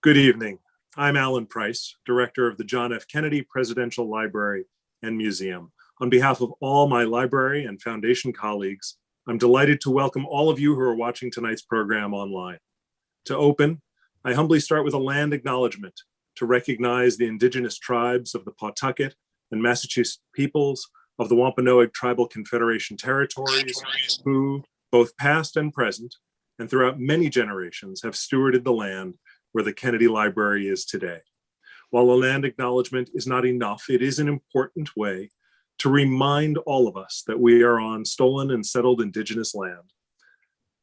Good evening. I'm Alan Price, Director of the John F. Kennedy Presidential Library and Museum. On behalf of all my library and foundation colleagues, I'm delighted to welcome all of you who are watching tonight's program online. To open, I humbly start with a land acknowledgement to recognize the indigenous tribes of the Pawtucket and Massachusetts peoples of the Wampanoag Tribal Confederation territories who, both past and present, and throughout many generations have stewarded the land where the Kennedy Library is today. While a land acknowledgement is not enough, it is an important way to remind all of us that we are on stolen and settled Indigenous land.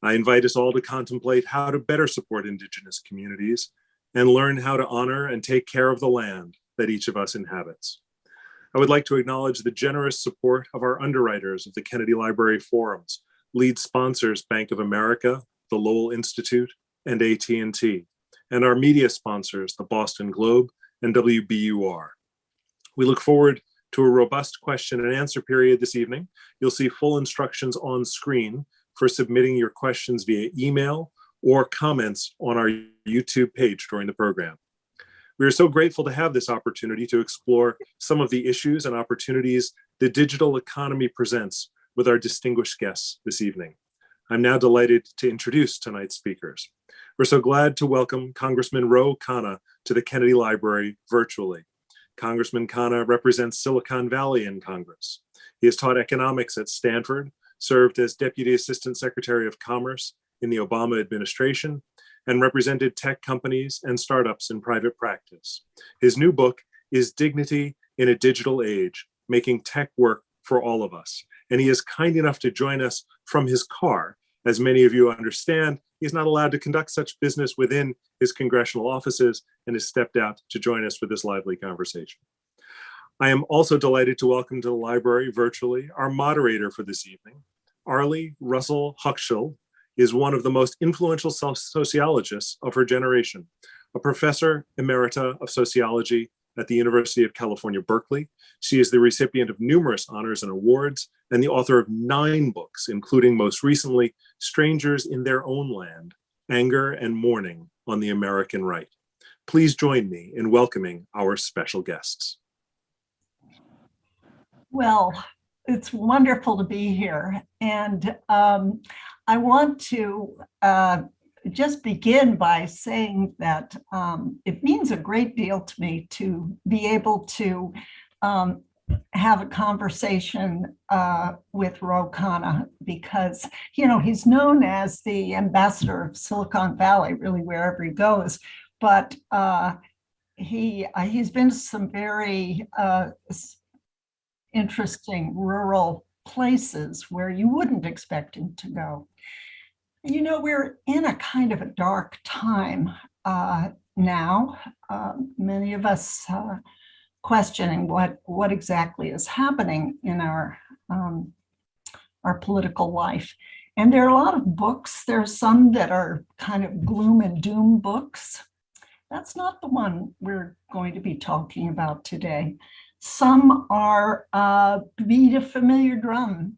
I invite us all to contemplate how to better support Indigenous communities and learn how to honor and take care of the land that each of us inhabits. I would like to acknowledge the generous support of our underwriters of the Kennedy Library Forums, lead sponsors Bank of America, the Lowell Institute, and AT&T, and our media sponsors, the Boston Globe and WBUR. We look forward to a robust question and answer period this evening. You'll see full instructions on screen for submitting your questions via email or comments on our YouTube page during the program. We are so grateful to have this opportunity to explore some of the issues and opportunities the digital economy presents with our distinguished guests this evening. I'm now delighted to introduce tonight's speakers. We're so glad to welcome Congressman Ro Khanna to the Kennedy Library virtually. Congressman Khanna represents Silicon Valley in Congress. He has taught economics at Stanford, served as Deputy Assistant Secretary of Commerce in the Obama administration, and represented tech companies and startups in private practice. His new book is Dignity in a Digital Age, Making Tech Work for All of Us. And he is kind enough to join us from his car. As many of you understand, he's not allowed to conduct such business within his congressional offices and has stepped out to join us for this lively conversation. I am also delighted to welcome to the library virtually our moderator for this evening. Arlie Russell Hochschild is one of the most influential sociologists of her generation, a professor emerita of sociology at the University of California, Berkeley. She is the recipient of numerous honors and awards and the author of 9 books, including most recently, Strangers in Their Own Land, Anger and Mourning on the American Right. Please join me in welcoming our special guests. Well, it's wonderful to be here. And I want to just begin by saying that it means a great deal to me to be able to have a conversation with Ro Khanna because, you know, he's known as the ambassador of Silicon Valley, really wherever he goes, but he's been to some very interesting rural places where you wouldn't expect him to go. You know, we're in a kind of a dark time now. Many of us questioning what exactly is happening in our political life. And there are a lot of books. There are some that are kind of gloom and doom books. That's not the one we're going to be talking about today. Some are beat a familiar drum.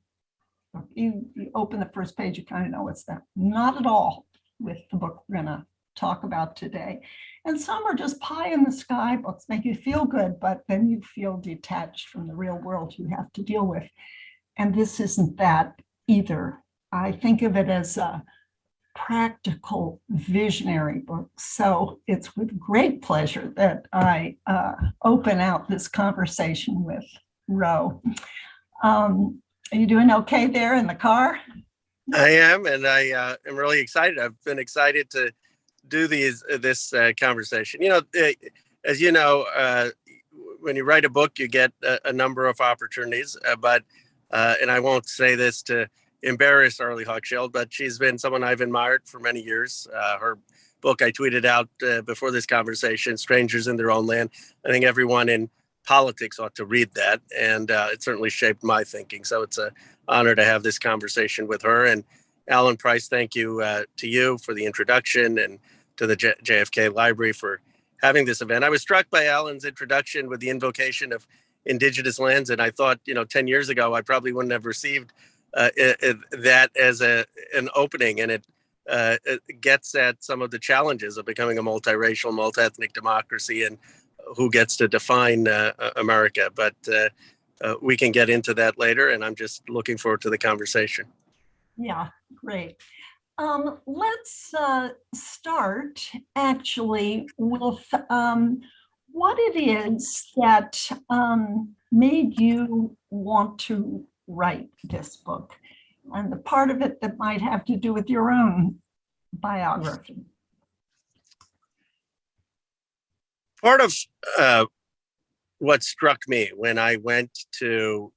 You open the first page, you kind of know what's that. Not at all with the book we're going to talk about today. And some are just pie in the sky books, make you feel good, but then you feel detached from the real world you have to deal with. And this isn't that either. I think of it as a practical visionary book. So it's with great pleasure that I open out this conversation with Ro. Are you doing okay there in the car? I am, and I am really excited. I've been excited to do this conversation. You know, as you know, when you write a book, you get a number of opportunities. And I won't say this to embarrass Arlie Hochschild, but she's been someone I've admired for many years. Her book I tweeted out before this conversation, Strangers in Their Own Land. I think everyone in politics ought to read that, and it certainly shaped my thinking. So it's an honor to have this conversation with her. And Alan Price, thank you to you for the introduction and to the JFK Library for having this event. I was struck by Alan's introduction with the invocation of indigenous lands, and I thought, 10 years ago, I probably wouldn't have received that as an opening, and it gets at some of the challenges of becoming a multiracial, multi-ethnic democracy, and who gets to define America. But we can get into that later, and I'm just looking forward to the conversation. Yeah, great. Let's start actually with what it is that made you want to write this book, and the part of it that might have to do with your own biography. Part of what struck me when I went to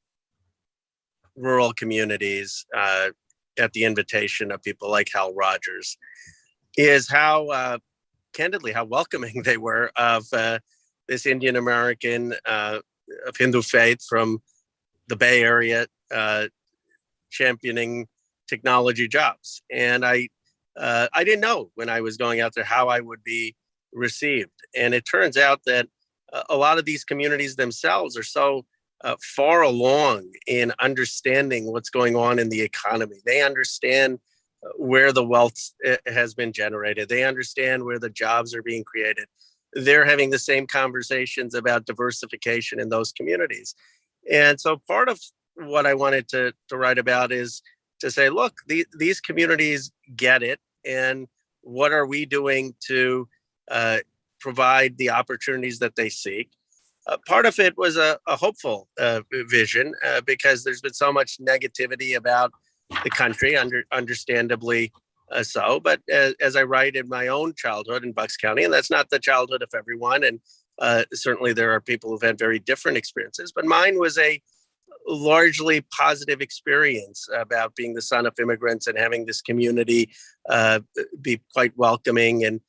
rural communities at the invitation of people like Hal Rogers is how, candidly, how welcoming they were of this Indian American of Hindu faith from the Bay Area championing technology jobs. And I didn't know when I was going out there how I would be received. And it turns out that a lot of these communities themselves are so far along in understanding what's going on in the economy. They understand where the wealth has been generated. They understand where the jobs are being created. They're having the same conversations about diversification in those communities. And so part of what I wanted to write about is to say, look, these communities get it. And what are we doing to provide the opportunities that they seek? Part of it was a hopeful vision because there's been so much negativity about the country, understandably so. But as I write in my own childhood in Bucks County, and that's not the childhood of everyone, and certainly there are people who've had very different experiences, but mine was a largely positive experience about being the son of immigrants and having this community be quite welcoming and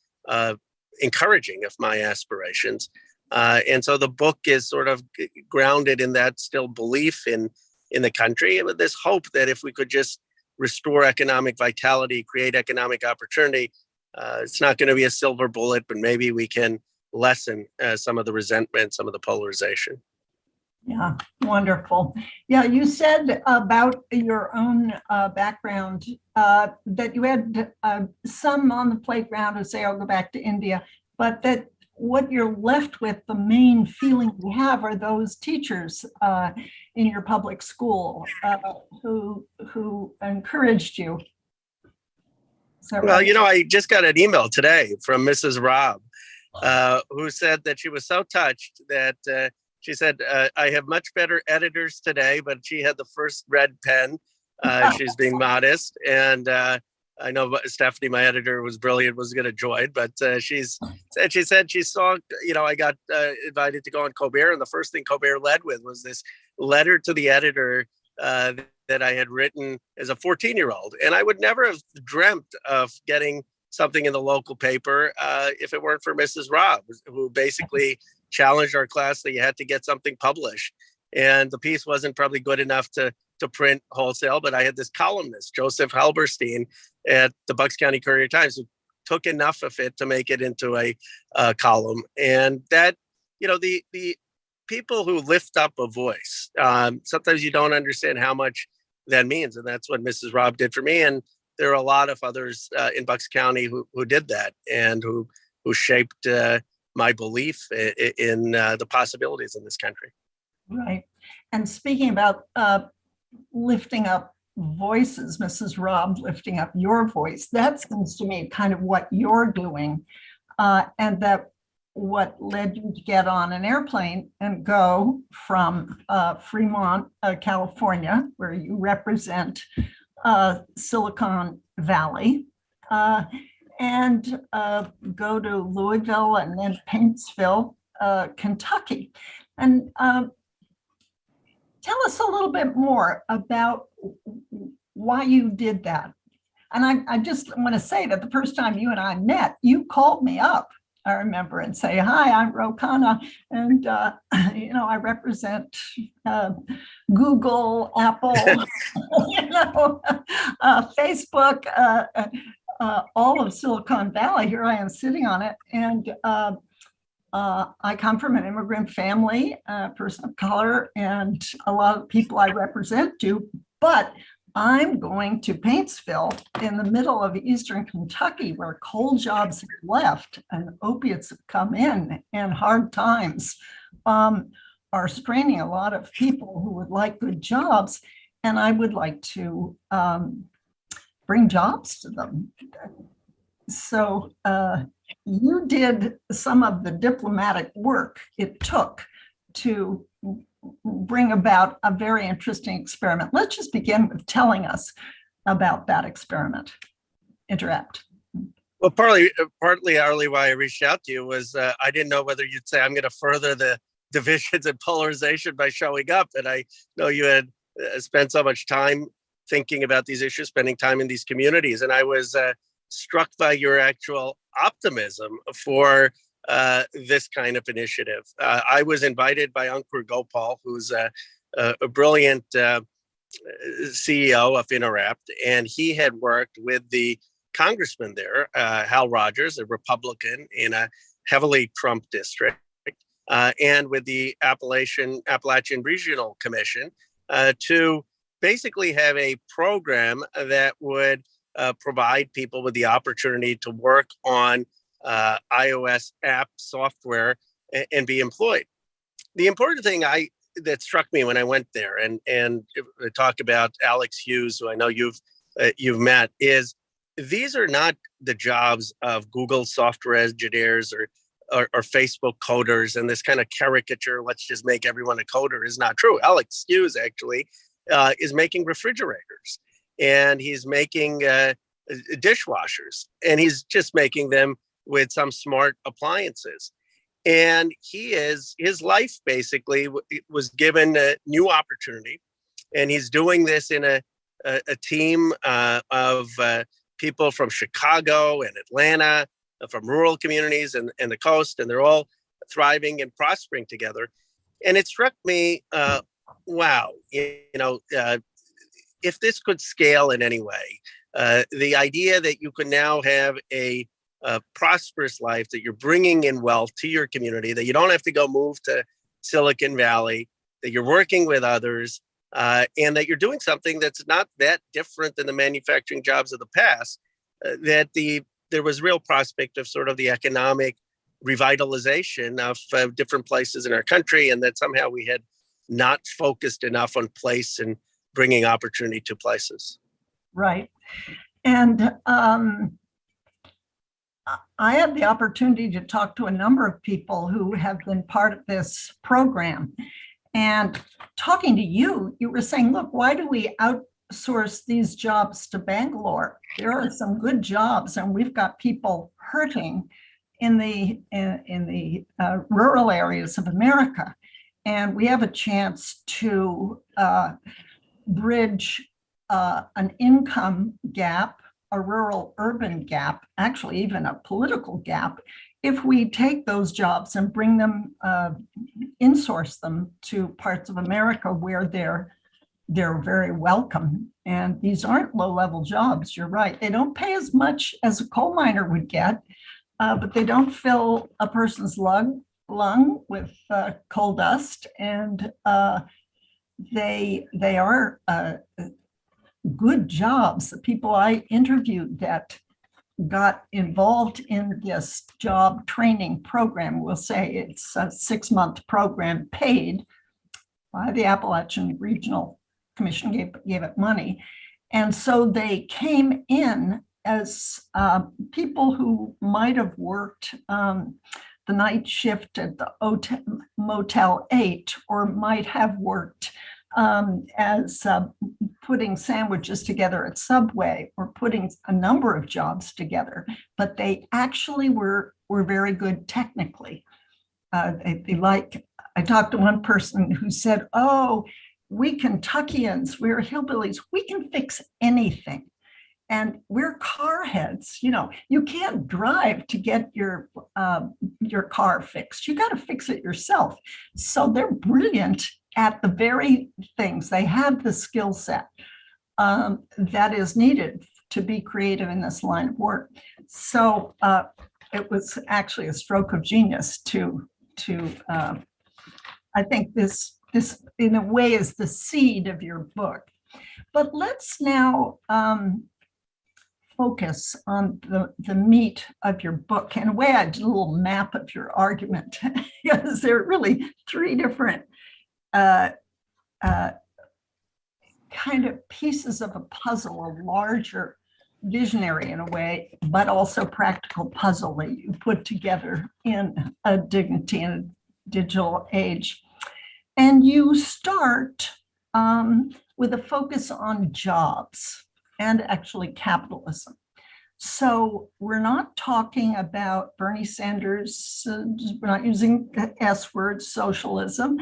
encouraging of my aspirations. And so the book is sort of grounded in that still belief in the country, and with this hope that if we could just restore economic vitality, create economic opportunity, it's not going to be a silver bullet, but maybe we can lessen some of the resentment, some of the polarization. Yeah, wonderful. Yeah, you said about your own background that you had some on the playground who say, I'll go back to India, but that what you're left with, the main feeling you have, are those teachers in your public school who encouraged you. Well, right? You know, I just got an email today from Mrs. Robb, who said that she was so touched that she said, I have much better editors today, but she had the first red pen. She's being modest. And I know Stephanie, my editor, was brilliant, was going to join, but she said she saw, you know, I got invited to go on Colbert, and the first thing Colbert led with was this letter to the editor that I had written as a 14-year-old. And I would never have dreamt of getting something in the local paper if it weren't for Mrs. Robb, who basically challenged our class that you had to get something published. And the piece wasn't probably good enough to print wholesale, but I had this columnist, Joseph Halberstein, at the Bucks County Courier-Times, who took enough of it to make it into a column. And that, you know, the people who lift up a voice, sometimes you don't understand how much that means. And that's what Mrs. Robb did for me. And there are a lot of others in Bucks County who did that and who shaped my belief in the possibilities in this country. Right. And speaking about lifting up voices, Mrs. Robb lifting up your voice, that seems to me kind of what you're doing, and that what led you to get on an airplane and go from Fremont, California, where you represent Silicon Valley, and go to Louisville and then Paintsville, Kentucky. And tell us a little bit more about why you did that. And I just want to say that the first time you and I met, you called me up, I remember, and say, hi, I'm Ro Khanna, and you know, I represent Google, Apple, you know, Facebook, all of Silicon Valley. Here I am sitting on it, and I come from an immigrant family, person of color, and a lot of people I represent do. But I'm going to Paintsville in the middle of eastern Kentucky where coal jobs have left and opiates have come in, and hard times are straining a lot of people who would like good jobs. And I would like to bring jobs to them. So you did some of the diplomatic work it took to bring about a very interesting experiment. Let's just begin with telling us about that experiment. Interact. Well, partly, Arlie, why I reached out to you was I didn't know whether you'd say I'm going to further the divisions and polarization by showing up. And I know you had spent so much time thinking about these issues, spending time in these communities. And I was struck by your actual optimism for this kind of initiative. I was invited by Ankur Gopal, who's a brilliant CEO of Interact, and he had worked with the congressman there, Hal Rogers, a Republican in a heavily Trump district, and with the Appalachian Regional Commission to basically have a program that would provide people with the opportunity to work on iOS app software and be employed. The important thing that struck me when I went there, and talk about Alex Hughes, who I know you've met, is these are not the jobs of Google software engineers or Facebook coders, and this kind of caricature, let's just make everyone a coder, is not true. Alex Hughes actually is making refrigerators, and he's making dishwashers, and he's just making them with some smart appliances. And his life basically was given a new opportunity, and he's doing this in a team of people from Chicago and Atlanta, from rural communities and the coast, and they're all thriving and prospering together. And it struck me, wow, if this could scale in any way, the idea that you can now have a prosperous life, that you're bringing in wealth to your community, that you don't have to go move to Silicon Valley, that you're working with others, and that you're doing something that's not that different than the manufacturing jobs of the past, that there was real prospect of sort of the economic revitalization of different places in our country, and that somehow we had not focused enough on place and bringing opportunity to places. Right. And I had the opportunity to talk to a number of people who have been part of this program. And talking to you, you were saying, look, why do we outsource these jobs to Bangalore? There are some good jobs, and we've got people hurting in the rural areas of America. And we have a chance to bridge an income gap, a rural-urban gap, actually even a political gap, if we take those jobs and bring them, insource them to parts of America where they're very welcome. And these aren't low-level jobs, you're right. They don't pay as much as a coal miner would get, but they don't fill a person's lung with coal dust, and they are good jobs. The people I interviewed that got involved in this job training program, we'll say it's a 6-month program paid by the Appalachian Regional Commission, gave it money. And so they came in as people who might have worked the night shift at the Motel 8, or might have worked as putting sandwiches together at Subway, or putting a number of jobs together, but they actually were very good technically. I talked to one person who said, oh, we Kentuckians, we're hillbillies, we can fix anything. And we're car heads, you can't drive to get your car fixed. You got to fix it yourself. So they're brilliant at the very things. They have the skill set that is needed to be creative in this line of work. So it was actually a stroke of genius to I think this in a way is the seed of your book. But let's now focus on the meat of your book. In a way, I did a little map of your argument because there are really three different kind of pieces of a puzzle, a larger visionary in a way, but also practical puzzle that you put together in a dignity in a digital age. And you start with a focus on jobs and actually capitalism. So we're not talking about Bernie Sanders, we're not using the S word, socialism,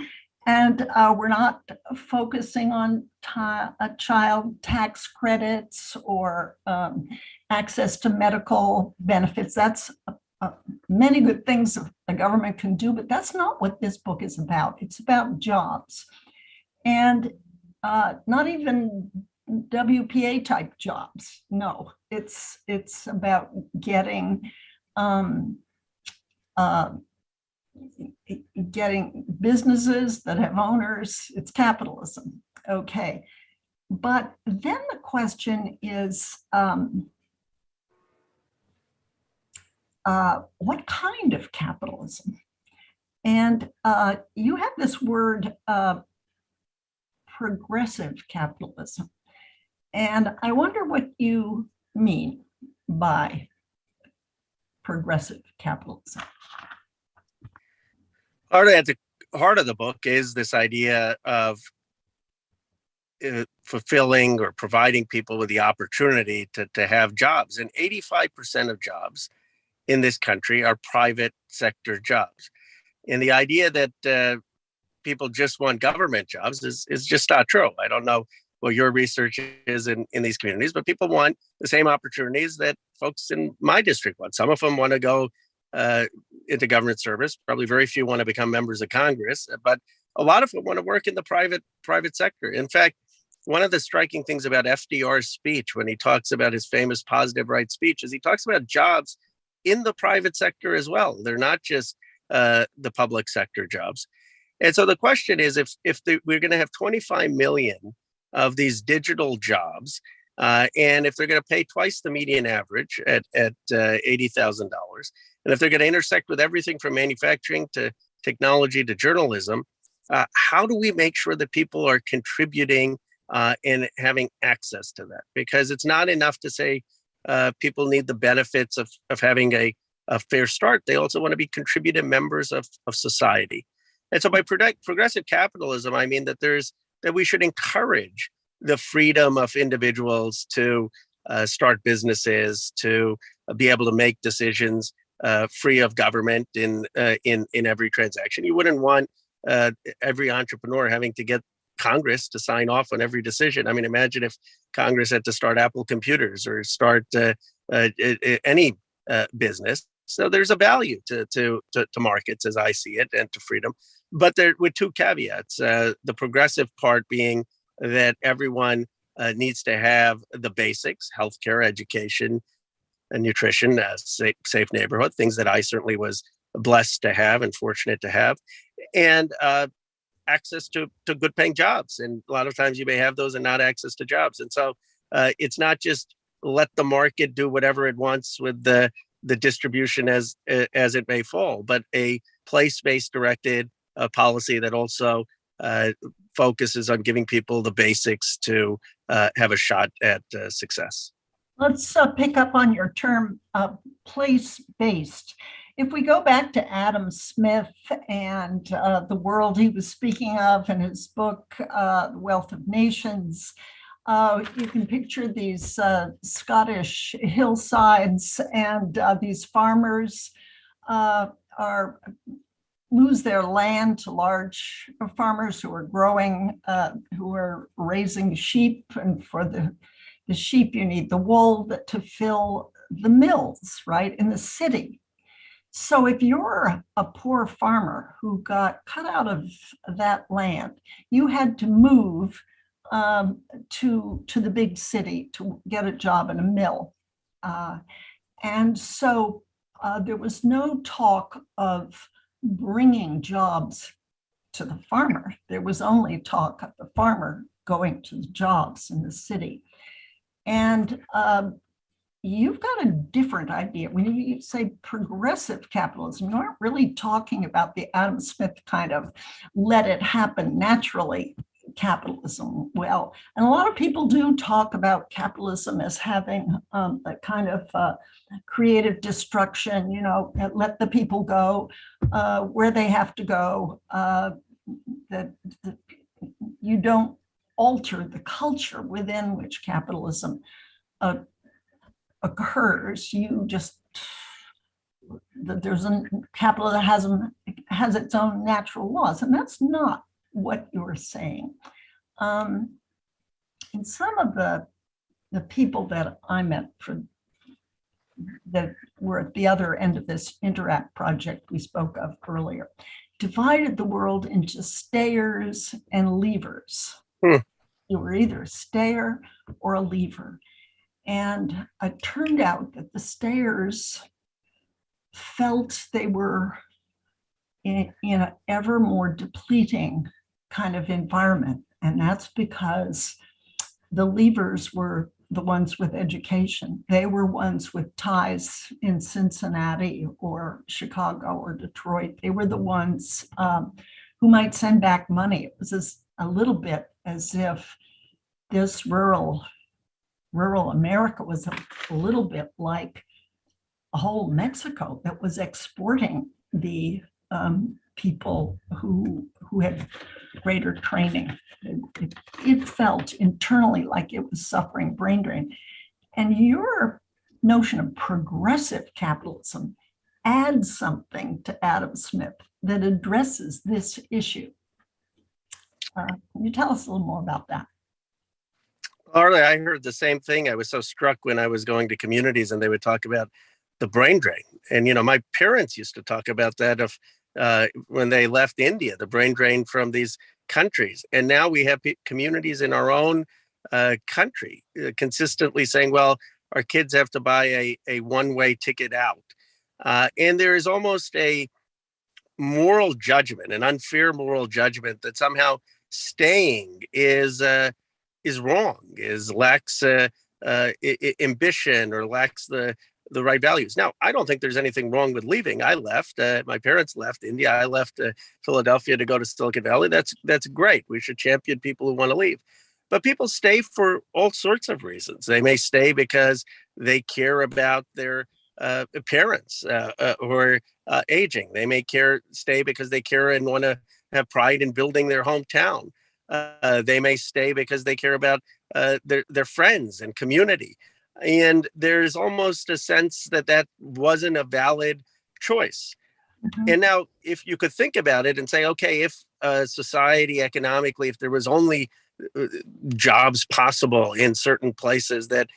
and we're not focusing on child tax credits or access to medical benefits. That's many good things the government can do, but that's not what this book is about. It's about jobs, and not even WPA type jobs. No, it's about getting businesses that have owners. It's capitalism. Okay. But then the question is, what kind of capitalism? And you have this word, progressive capitalism. And I wonder what you mean by progressive capitalism. At the heart of the book is this idea of fulfilling or providing people with the opportunity to have jobs. And 85% of jobs in this country are private sector jobs. And the idea that people just want government jobs is just not true. I don't know what your research is in these communities, but people want the same opportunities that folks in my district want. Some of them want to go into government service. Probably very few want to become members of Congress, but a lot of them want to work in the private sector. In fact, one of the striking things about FDR's speech when he talks about his famous positive right speech is he talks about jobs in the private sector as well. They're not just the public sector jobs. And so the question is, if we're going to have 25 million of these digital jobs, and if they're going to pay twice the median average at $80,000, and if they're going to intersect with everything from manufacturing to technology to journalism, how do we make sure that people are contributing and having access to that? Because it's not enough to say people need the benefits of having a fair start. They also want to be contributive members of society. And so by progressive capitalism, I mean that we should encourage the freedom of individuals to start businesses, to be able to make decisions free of government in every transaction. You wouldn't want every entrepreneur having to get Congress to sign off on every decision. I mean, imagine if Congress had to start Apple Computers or start any business. So there's a value to markets as I see it and to freedom, but there with two caveats. The progressive part being that everyone needs to have the basics: healthcare, education, and nutrition, safe neighborhood, things that I certainly was blessed to have and fortunate to have, and access to good paying jobs. And a lot of times you may have those and not access to jobs. And so it's not just let the market do whatever it wants with the distribution as it may fall, but a place-based directed policy that also focuses on giving people the basics to have a shot at success. Let's pick up on your term place-based. If we go back to Adam Smith and the world he was speaking of in his book, The Wealth of Nations, you can picture these Scottish hillsides, and these farmers lose their land to large farmers who are growing, who are raising sheep, and for the sheep you need the wool to fill the mills, right, in the city. So if you're a poor farmer who got cut out of that land, you had to move to the big city to get a job in a mill. And so there was no talk of bringing jobs to the farmer. There was only talk of the farmer going to the jobs in the city. And you've got a different idea. When you say progressive capitalism, you aren't really talking about the Adam Smith kind of let it happen naturally capitalism. Well, and a lot of people do talk about capitalism as having a kind of creative destruction, let the people go where they have to go, that you don't alter the culture within which capitalism occurs. You just, there's a capital that has its own natural laws, and that's not what you're saying. And some of the people that I met that were at the other end of this Interact project we spoke of earlier, divided the world into stayers and leavers. You were either a stayer or a leaver. And it turned out that the stayers felt they were in an ever more depleting kind of environment. And that's because the leavers were the ones with education. They were ones with ties in Cincinnati or Chicago or Detroit. They were the ones who might send back money. It was a little bit as if this rural America was a little bit like a whole Mexico that was exporting the people who had greater training. It felt internally like it was suffering brain drain. And your notion of progressive capitalism adds something to Adam Smith that addresses this issue. Can you tell us a little more about that? Arlie, I heard the same thing. I was so struck when I was going to communities and they would talk about the brain drain. And, my parents used to talk about that when they left India, the brain drain from these countries. And now we have communities in our own country consistently saying, well, our kids have to buy a one-way ticket out. And there is almost a moral judgment, an unfair moral judgment that somehow staying is wrong, lacks ambition or lacks the right values. Now, I don't think there's anything wrong with leaving. I left. My parents left India. I left Philadelphia to go to Silicon Valley. That's great. We should champion people who want to leave. But people stay for all sorts of reasons. They may stay because they care about their parents or aging. They may stay because they care and want to have pride in building their hometown. They may stay because they care about their friends and community. And there's almost a sense that wasn't a valid choice. Mm-hmm. And now, if you could think about it and say, okay, if society economically, if there was only jobs possible in certain places, that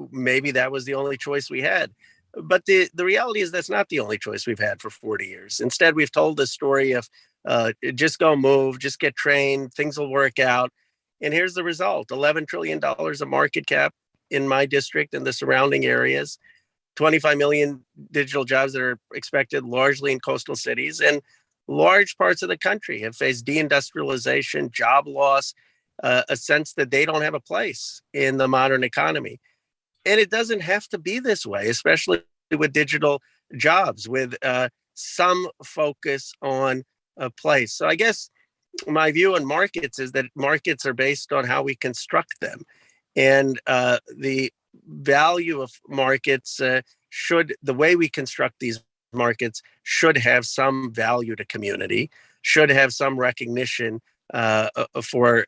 maybe that was the only choice we had. But the reality is that's not the only choice we've had for 40 years. Instead, we've told the story of just go move, just get trained, things will work out. And here's the result: $11 trillion of market cap in my district and the surrounding areas, 25 million digital jobs that are expected largely in coastal cities, and large parts of the country have faced deindustrialization, job loss, a sense that they don't have a place in the modern economy. And it doesn't have to be this way, especially with digital jobs, with some focus on a place. So I guess my view on markets is that markets are based on how we construct them. And the value of markets the way we construct these markets should have some value to community, should have some recognition for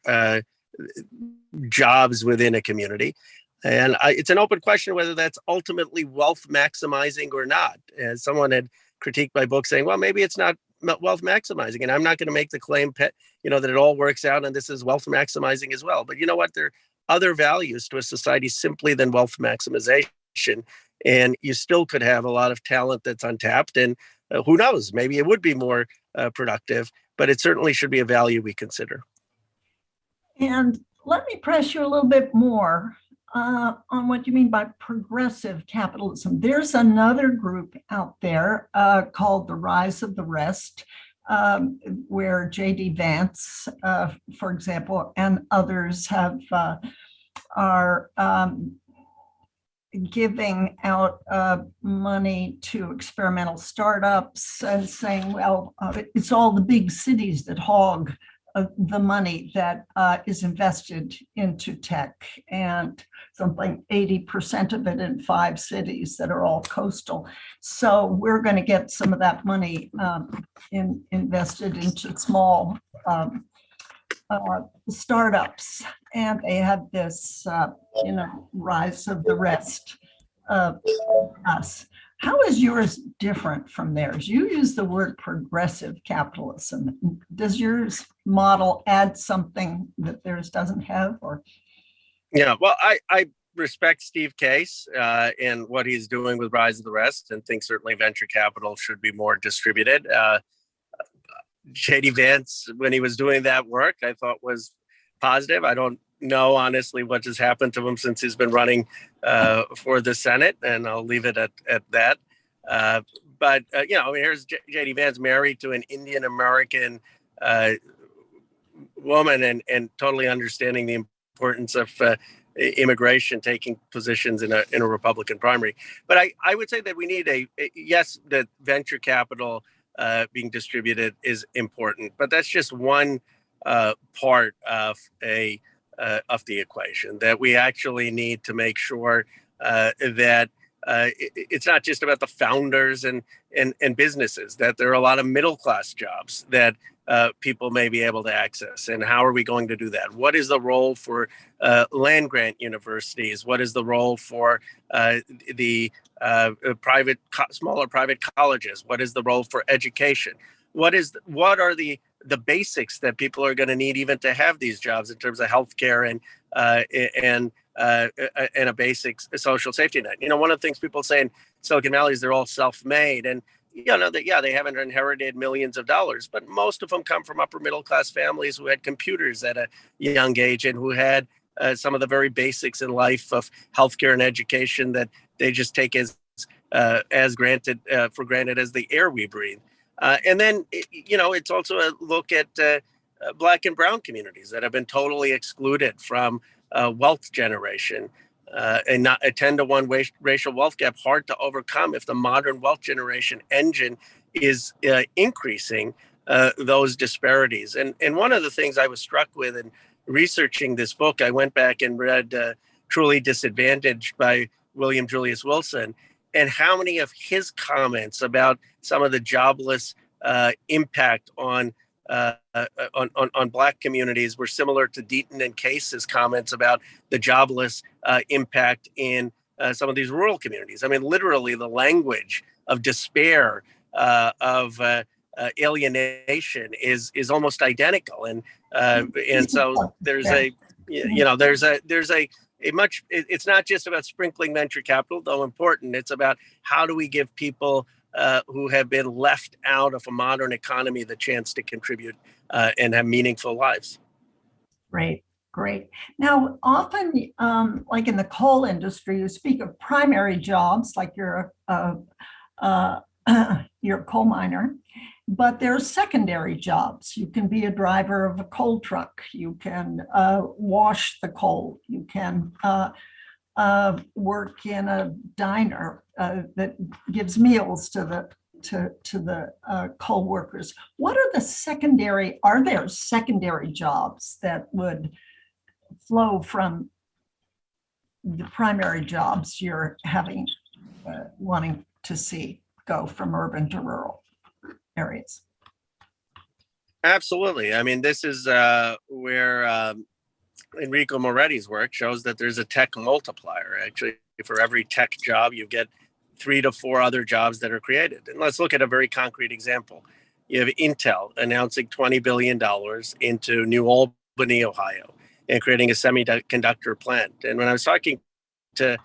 jobs within a community. And it's an open question whether that's ultimately wealth maximizing or not. As someone had critiqued my book saying, well, maybe it's not wealth maximizing. And I'm not going to make the claim, that it all works out and this is wealth maximizing as well. But you know what? There are other values to a society simply than wealth maximization. And you still could have a lot of talent that's untapped. And who knows, maybe it would be more productive, but it certainly should be a value we consider. And let me press you a little bit more on what you mean by progressive capitalism. There's another group out there called the Rise of the Rest, where J.D. Vance, for example, and others are giving out money to experimental startups and saying, well, it's all the big cities that hog the money that is invested into tech, and something 80% of it in 5 cities that are all coastal. So we're going to get some of that money invested into small startups, and they have this, rise of the rest of us. How is yours different from theirs? You use the word progressive capitalism. Does yours model add something that theirs doesn't have? Or yeah, well, I respect Steve Case and what he's doing with Rise of the Rest, and think certainly venture capital should be more distributed. J.D. Vance, when he was doing that work, I thought was positive. I don't know, honestly, what has happened to him since he's been running for the Senate, and I'll leave it at that. But here's J.D. Vance, married to an Indian American woman, and totally understanding the importance of immigration taking positions in a Republican primary. But I would say that we need yes, that venture capital being distributed is important, but that's just one part of the equation. That we actually need to make sure that it's not just about the founders and businesses, that there are a lot of middle class jobs that people may be able to access. And how are we going to do that? What is the role for land grant universities? What is the role for the smaller private colleges? What is the role for education? What are the basics that people are going to need even to have these jobs in terms of healthcare and a basic social safety net? One of the things people say in Silicon Valley is they're all self-made, and they haven't inherited millions of dollars, but most of them come from upper middle class families who had computers at a young age and who had some of the very basics in life of healthcare and education that they just take as granted for granted as the air we breathe. And then, it's also a look at Black and brown communities that have been totally excluded from wealth generation. And not a 10-to-1 racial wealth gap, hard to overcome if the modern wealth generation engine is increasing those disparities. And one of the things I was struck with in researching this book, I went back and read Truly Disadvantaged by William Julius Wilson, and how many of his comments about some of the jobless impact on Black communities were similar to Deaton and Case's comments about the jobless impact in some of these rural communities. I mean, literally, the language of despair, of alienation is almost identical, and so there's it's not just about sprinkling venture capital, though important. It's about how do we give people who have been left out of a modern economy the chance to contribute and have meaningful lives. Great. Now, often, like in the coal industry, you speak of primary jobs, like you're a coal miner, but there are secondary jobs. You can be a driver of a coal truck. You can wash the coal. You can work in a diner that gives meals to the coal workers. What are are there secondary jobs that would flow from the primary jobs you're wanting to see go from urban to rural areas? Absolutely. I mean, this is where Enrico Moretti's work shows that there's a tech multiplier. Actually, for every tech job, you get 3 to 4 other jobs that are created. And let's look at a very concrete example. You have Intel announcing $20 billion into New Albany, Ohio, and creating a semiconductor plant. And when I was talking to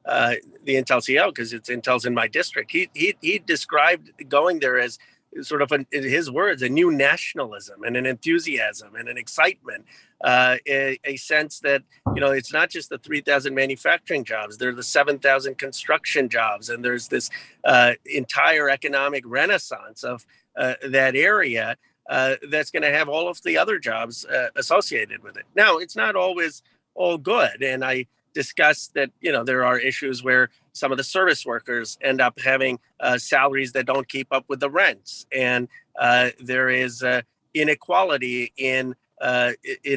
the Intel CEO, because Intel's in my district, he described going there as sort of, in his words, a new nationalism and an enthusiasm and an excitement, a sense that, it's not just the 3,000 manufacturing jobs, there are the 7,000 construction jobs, and there's this entire economic renaissance of that area, that's going to have all of the other jobs associated with it. Now, it's not always all good. And I discussed that, there are issues where some of the service workers end up having salaries that don't keep up with the rents. And there is inequality in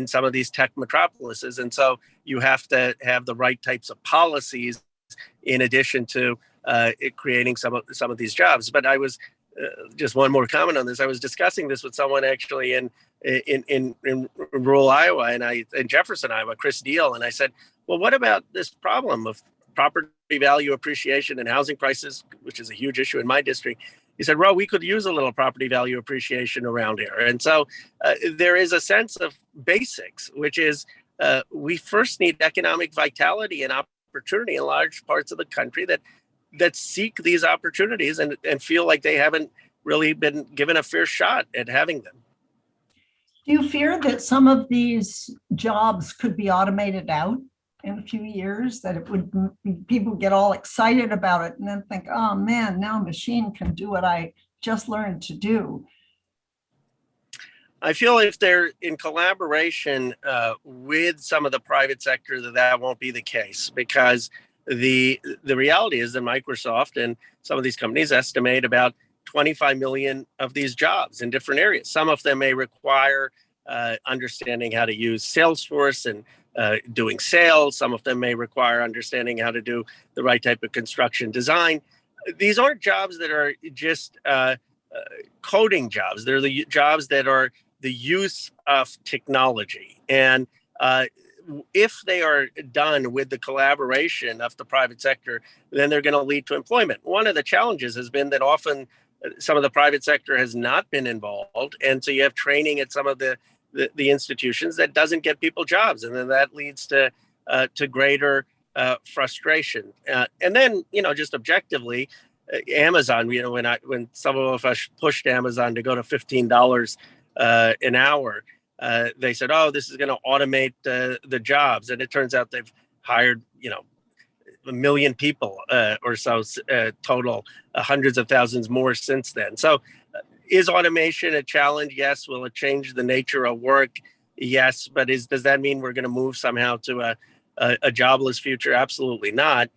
some of these tech metropolises. And so you have to have the right types of policies in addition to creating some of these jobs. But I was just one more comment on this. I was discussing this with someone actually in rural Iowa and in Jefferson, Iowa, Chris Deal. And I said, well, what about this problem of property value appreciation and housing prices, which is a huge issue in my district? He said, Ro, we could use a little property value appreciation around here. And so there is a sense of basics, which is we first need economic vitality and opportunity in large parts of the country that seek these opportunities and feel like they haven't really been given a fair shot at having them. Do you fear that some of these jobs could be automated out in a few years, that it would, people get all excited about it and then think, oh man, now a machine can do what I just learned to do? I feel if they're in collaboration with some of the private sector, that won't be the case, because the reality is that Microsoft and some of these companies estimate about 25 million of these jobs in different areas. Some of them may require understanding how to use Salesforce and doing sales. Some of them may require understanding how to do the right type of construction design. These aren't jobs that are just coding jobs. They're the jobs that are the use of technology. And if they are done with the collaboration of the private sector, then they're going to lead to employment. One of the challenges has been that often some of the private sector has not been involved. And so you have training at some of the institutions that doesn't get people jobs. And then that leads to greater frustration. And then, just objectively, Amazon, when some of us pushed Amazon to go to $15 an hour, they said, oh, this is going to automate the jobs. And it turns out they've hired, 1 million people or so total, hundreds of thousands more since then. So is automation a challenge? Yes. Will it change the nature of work? Yes. But does that mean we're going to move somehow to a jobless future? Absolutely not.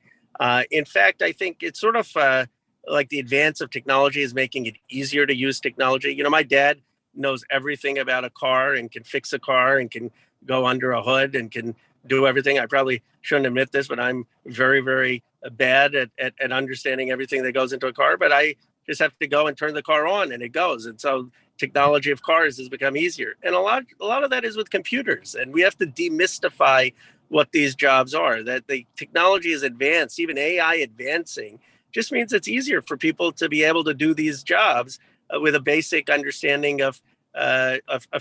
In fact, I think it's sort of like the advance of technology is making it easier to use technology. My dad knows everything about a car and can fix a car and can go under a hood and can do everything. I probably shouldn't admit this, but I'm very, very bad at understanding everything that goes into a car. But I just have to go and turn the car on and it goes. And so technology of cars has become easier. And a lot of that is with computers. And we have to demystify what these jobs are, that the technology is advanced, even AI advancing, just means it's easier for people to be able to do these jobs with a basic understanding of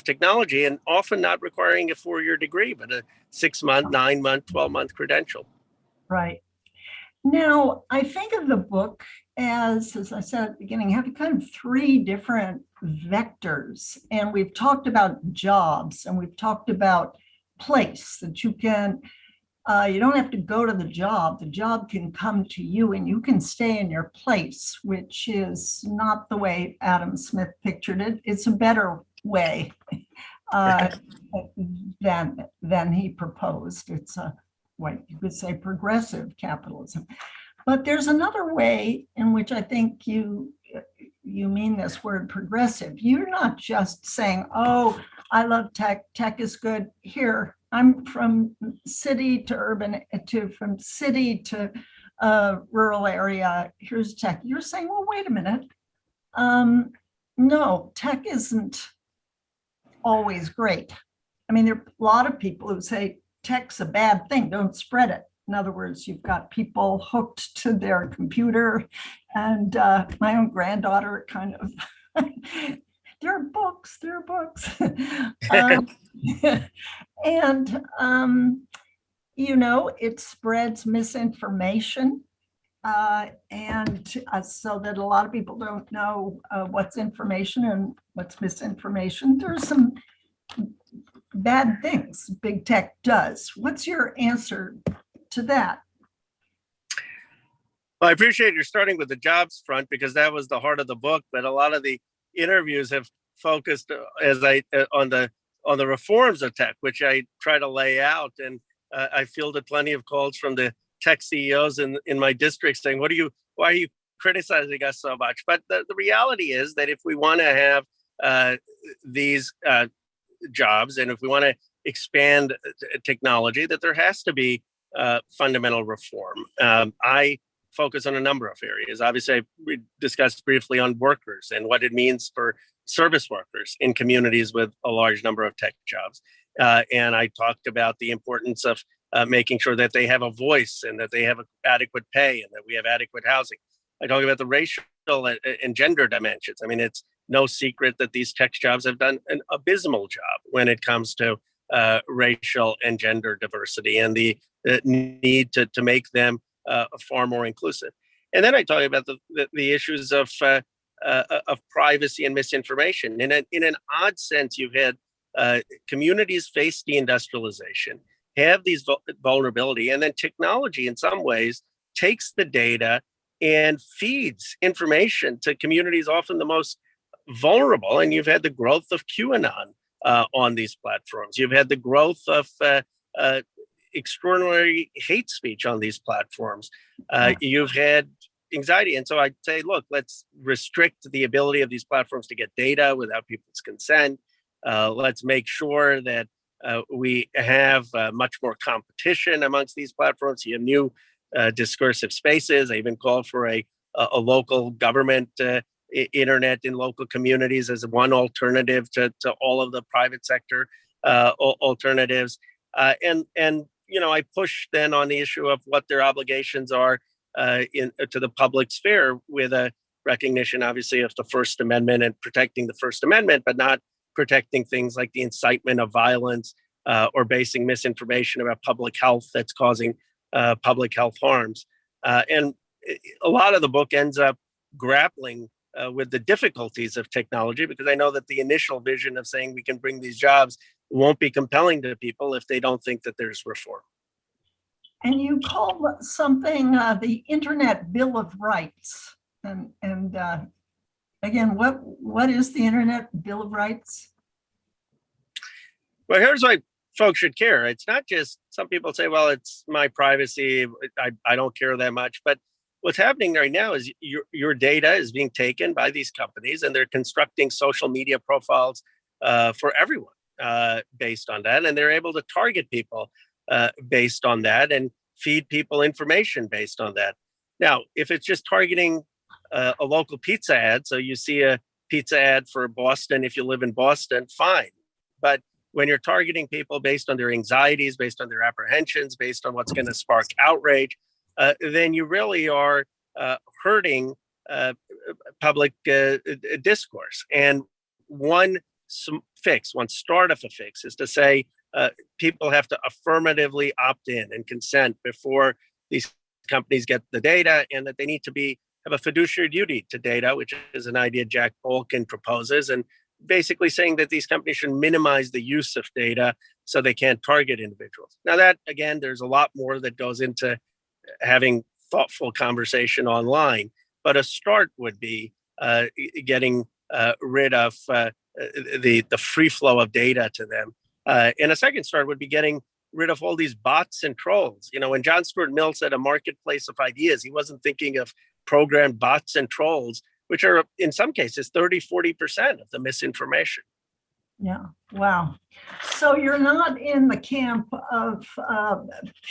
technology, and often not requiring a 4-year degree, but a 6-month, 9-month, 12-month credential. Right. Now, I think of the book as I said at the beginning, having kind of 3 different vectors. And we've talked about jobs and we've talked about place, that you can, you don't have to go to the job can come to you and you can stay in your place, which is not the way Adam Smith pictured it. It's a better way than he proposed. It's what you could say progressive capitalism. But there's another way in which I think you mean this word progressive. You're not just saying, oh, I love tech, tech is good. Here, I'm from city to urban, from city to rural area, here's tech. You're saying, well, wait a minute. No, tech isn't always great. I mean, there are a lot of people who say tech's a bad thing, don't spread it. In other words, you've got people hooked to their computer, and my own granddaughter kind of, there are books. And, it spreads misinformation. And so that a lot of people don't know what's information and what's misinformation. There's some bad things big tech does. What's your answer to that? Well, I appreciate you're starting with the jobs front, because that was the heart of the book. But a lot of the interviews have focused on the reforms of tech, which I try to lay out. And I fielded plenty of calls from the tech CEOs in my district saying, why are you criticizing us so much? But the reality is that if we want to have these jobs, and if we want to expand technology, that there has to be fundamental reform. I focus on a number of areas. Obviously, we discussed briefly on workers and what it means for service workers in communities with a large number of tech jobs. And I talked about the importance of making sure that they have a voice and that they have adequate pay and that we have adequate housing. I talk about the racial and gender dimensions. I mean, it's no secret that these tech jobs have done an abysmal job when it comes to racial and gender diversity and the need to make them far more inclusive. And then I talk about the issues of privacy and misinformation. In an odd sense, you've had communities face deindustrialization, have these vulnerability, and then technology in some ways takes the data and feeds information to communities often the most vulnerable. And you've had the growth of QAnon on these platforms. You've had the growth of extraordinary hate speech on these platforms. You've had anxiety. And so I'd say, look, let's restrict the ability of these platforms to get data without people's consent. Let's make sure that we have much more competition amongst these platforms. You have new discursive spaces. I even call for a local government internet in local communities as one alternative to all of the private sector alternatives. And I push then on the issue of what their obligations are to the public sphere, with a recognition, obviously, of the First Amendment and protecting the First Amendment, but not protecting things like the incitement of violence or basing misinformation about public health that's causing public health harms. And a lot of the book ends up grappling with the difficulties of technology, because I know that the initial vision of saying we can bring these jobs won't be compelling to people if they don't think that there's reform. And you call something the Internet Bill of Rights. And again, what is the Internet Bill of Rights? Well, here's why folks should care. It's not just, some people say, well, it's my privacy, I don't care that much. But what's happening right now is your data is being taken by these companies, and they're constructing social media profiles for everyone based on that. And they're able to target people based on that and feed people information based on that. Now, if it's just targeting a local pizza ad, so you see a pizza ad for Boston, if you live in Boston, fine. But when you're targeting people based on their anxieties, based on their apprehensions, based on what's going to spark outrage, then you really are hurting public discourse. And one start of a fix is to say people have to affirmatively opt in and consent before these companies get the data, and that they need to have a fiduciary duty to data, which is an idea Jack Bolkin proposes, and basically saying that these companies should minimize the use of data so they can't target individuals. Now that, again, there's a lot more that goes into having thoughtful conversation online, but a start would be getting rid of the free flow of data to them. And a second start would be getting rid of all these bots and trolls. When John Stuart Mill said a marketplace of ideas, he wasn't thinking of programmed bots and trolls, which are in some cases 30-40% of the misinformation. Yeah. Wow. So you're not in the camp of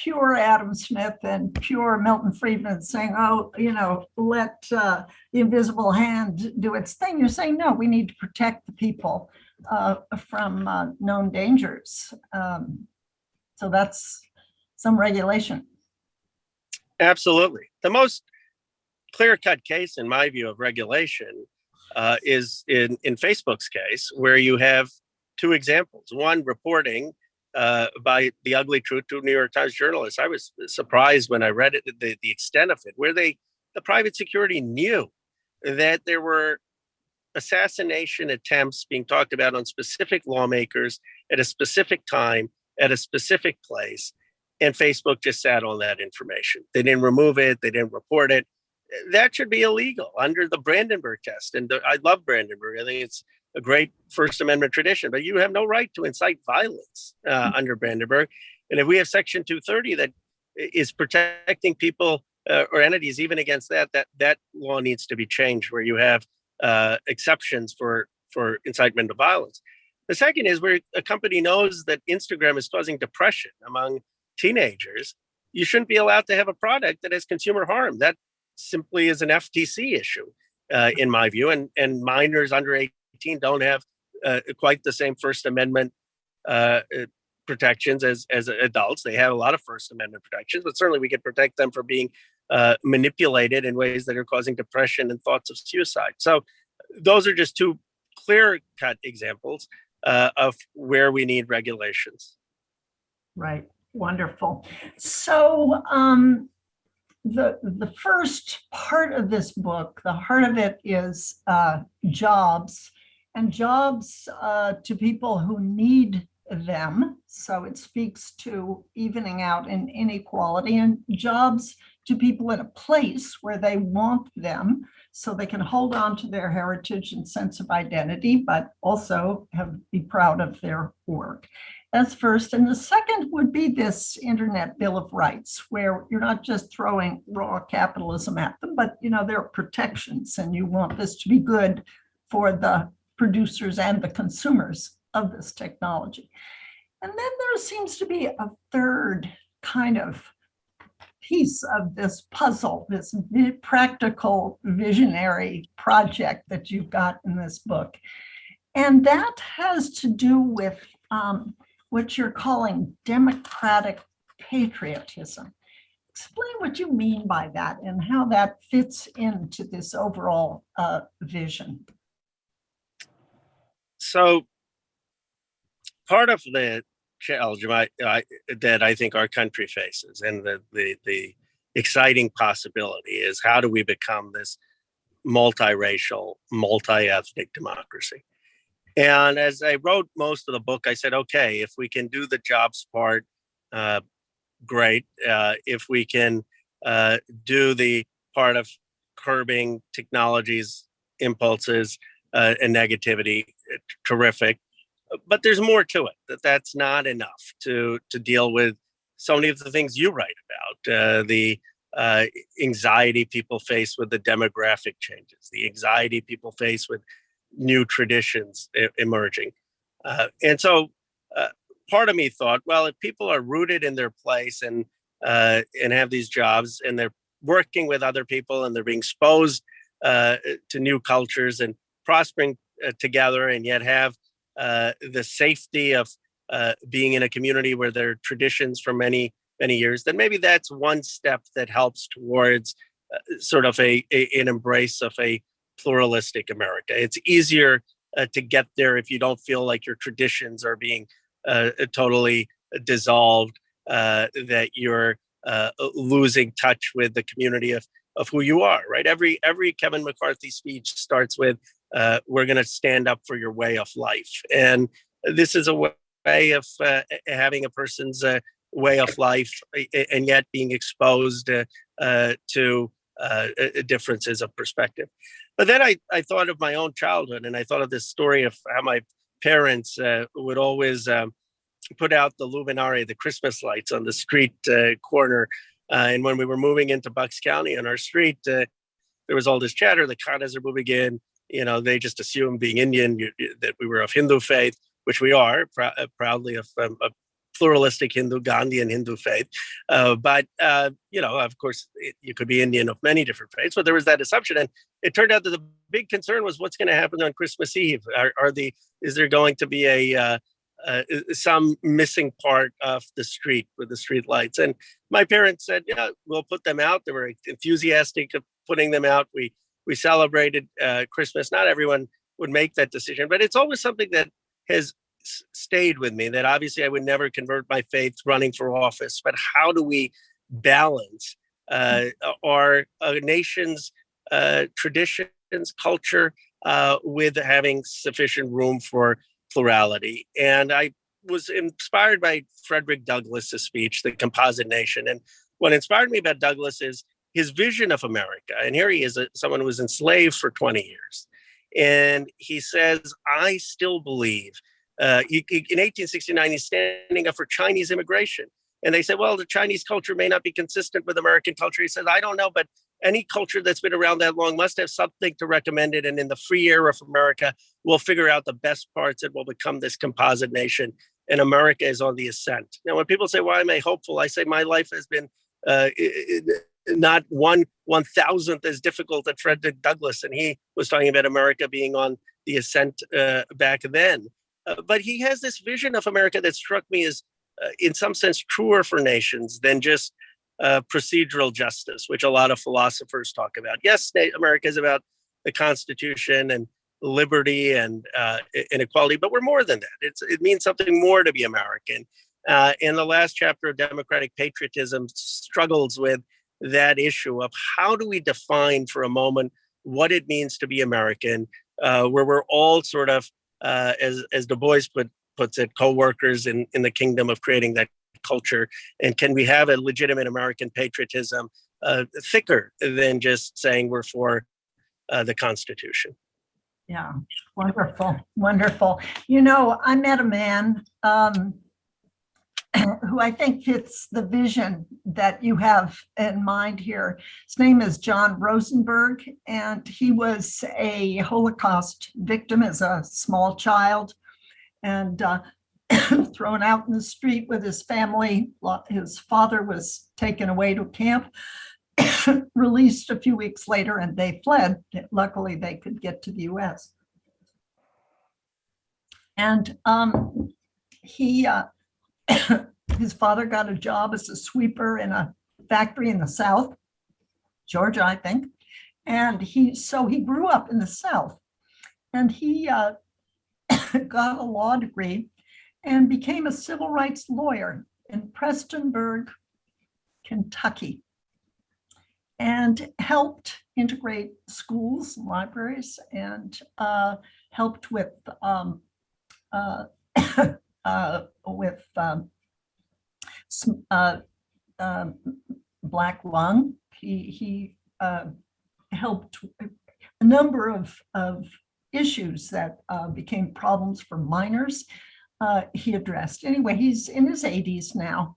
pure Adam Smith and pure Milton Friedman saying, oh, let the invisible hand do its thing. You're saying, no, we need to protect the people from known dangers. So that's some regulation. Absolutely. The most clear-cut case, in my view, of regulation is in Facebook's case, where you have two examples. One, reporting by The Ugly Truth to New York Times journalists. I was surprised when I read it, the extent of it, where the private security knew that there were assassination attempts being talked about on specific lawmakers at a specific time, at a specific place, and Facebook just sat on that information. They didn't remove it. They didn't report it. that should be illegal under the Brandenburg test. And I love Brandenburg. I think it's a great First Amendment tradition, but you have no right to incite violence under Brandenburg. And if we have Section 230 that is protecting people or entities even against that law needs to be changed, where you have exceptions for incitement to violence. The second is where a company knows that Instagram is causing depression among teenagers. You shouldn't be allowed to have a product that has consumer harm. That simply is an FTC issue, in my view. And minors under 18 don't have quite the same First Amendment protections as adults. They have a lot of First Amendment protections, but certainly we can protect them from being manipulated in ways that are causing depression and thoughts of suicide. So those are just two clear-cut examples of where we need regulations. Right. Wonderful. So the first part of this book, the heart of it is jobs, and jobs to people who need them. So it speaks to evening out in inequality, and jobs to people in a place where they want them, so they can hold on to their heritage and sense of identity, but also be proud of their work. That's first. And the second would be this Internet Bill of Rights, where you're not just throwing raw capitalism at them, but there are protections, and you want this to be good for the producers and the consumers of this technology. And then there seems to be a third kind of piece of this puzzle, this practical visionary project that you've got in this book. And that has to do with what you're calling democratic patriotism. Explain what you mean by that and how that fits into this overall vision. So part of the challenge that I think our country faces, and the exciting possibility, is how do we become this multiracial, multi-ethnic democracy? And as I wrote most of the book, I said, okay, if we can do the jobs part, great. If we can do the part of curbing technology's impulses and negativity, terrific. But there's more to it. That's not enough to deal with so many of the things you write about, the anxiety people face with the demographic changes, the anxiety people face with new traditions emerging. And so part of me thought, well, if people are rooted in their place and have these jobs, and they're working with other people, and they're being exposed to new cultures and prospering together, and yet have the safety of being in a community where there are traditions for many, many years, then maybe that's one step that helps towards sort of an embrace of a pluralistic America. It's easier to get there if you don't feel like your traditions are being totally dissolved, that you're losing touch with the community of who you are, right? Every Kevin McCarthy speech starts with, we're going to stand up for your way of life. And this is a way of having a person's way of life, and yet being exposed to differences of perspective. But then I thought of my own childhood, and I thought of this story of how my parents would always put out the luminaria, the Christmas lights on the street corner. And when we were moving into Bucks County on our street, there was all this chatter, the Khannas are moving in. They just assumed, being Indian, that we were of Hindu faith, which we are, proudly of a pluralistic Hindu, Gandhian Hindu faith. But of course, you could be Indian of many different faiths, but there was that assumption. And it turned out that the big concern was what's going to happen on Christmas Eve. Is there going to be some missing part of the street with the street lights? And my parents said, yeah, we'll put them out. They were enthusiastic of putting them out. We celebrated Christmas. Not everyone would make that decision, but it's always something that has stayed with me, that obviously I would never convert my faith running for office, but how do we balance our nation's traditions, culture, with having sufficient room for plurality? And I was inspired by Frederick Douglass's speech, The Composite Nation. And what inspired me about Douglass is his vision of America. And here he is, someone who was enslaved for 20 years. And he says, I still believe, in 1869, he's standing up for Chinese immigration. And they said, well, the Chinese culture may not be consistent with American culture. He says, I don't know, but any culture that's been around that long must have something to recommend it. And in the free era of America, we'll figure out the best parts and we'll become this composite nation. And America is on the ascent. Now, when people say, why am I hopeful? I say my life has been not 1/1000th as difficult as Frederick Douglass. And he was talking about America being on the ascent back then. But he has this vision of America that struck me as, in some sense, truer for nations than just procedural justice, which a lot of philosophers talk about. Yes, America is about the Constitution and liberty and inequality, but we're more than that. It means something more to be American. And the last chapter of Democratic Patriotism struggles with that issue of how do we define for a moment what it means to be American, where we're all sort of, as Du Bois puts it, co-workers in the kingdom of creating that culture. And can we have a legitimate American patriotism thicker than just saying we're for the Constitution? Yeah, wonderful, wonderful. You know, I met a man who I think fits the vision that you have in mind here. His name is John Rosenberg, and he was a Holocaust victim as a small child and thrown out in the street with his family. His father was taken away to camp, released a few weeks later, and they fled. Luckily, they could get to the US. And his father got a job as a sweeper in a factory in the South, Georgia, I think. And he grew up in the South, and he got a law degree and became a civil rights lawyer in Prestonburg, Kentucky, and helped integrate schools, libraries, and helped with black lung. He helped a number of issues that became problems for minors. He addressed. Anyway, he's in his 80s now,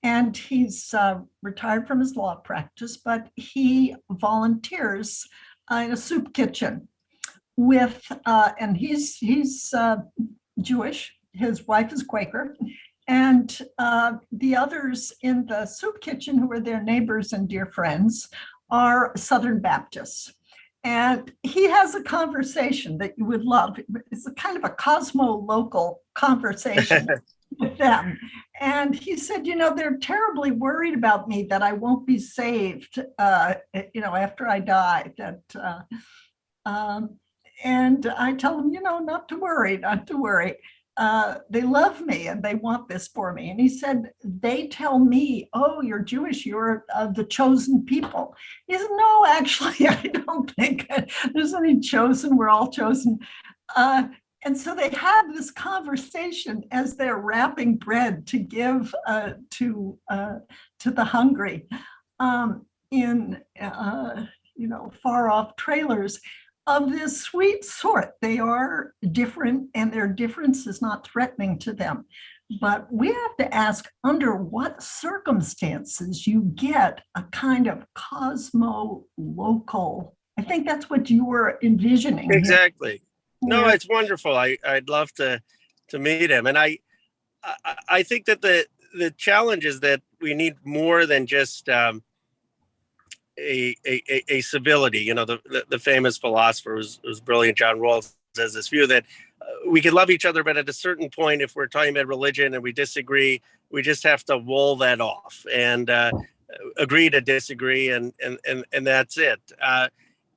and he's retired from his law practice, but he volunteers in a soup kitchen with, and he's Jewish. His wife is Quaker, and the others in the soup kitchen, who are their neighbors and dear friends, are Southern Baptists. And he has a conversation that you would love. It's a kind of a cosmo-local conversation with them. And he said, you know, they're terribly worried about me that I won't be saved, after I die. And I tell them, you know, not to worry, not to worry. They love me and they want this for me. And he said, they tell me, oh, you're Jewish, you're the chosen people. He said, no, actually, I don't think there's any chosen, we're all chosen. And so they have this conversation as they're wrapping bread to give to the hungry in far off trailers of this sweet sort. They are different, and their difference is not threatening to them. But we have to ask under what circumstances you get a kind of cosmo-local. I think that's what you were envisioning. Exactly. Here. No, it's wonderful. I'd love to meet him. And I think that the challenge is that we need more than just a civility. You know, the famous philosopher who's brilliant, John Rawls, has this view that we can love each other, but at a certain point, if we're talking about religion and we disagree, we just have to wall that off and agree to disagree, and that's it.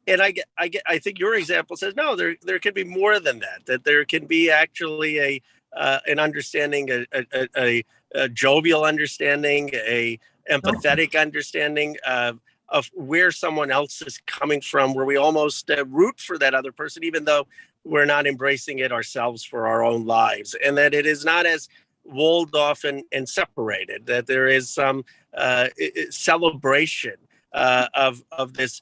And I think your example says no. There can be more than that. That there can be actually an understanding, a jovial understanding, a empathetic understanding of where someone else is coming from, where we almost root for that other person, even though we're not embracing it ourselves for our own lives, and that it is not as walled off and separated, that there is some celebration of this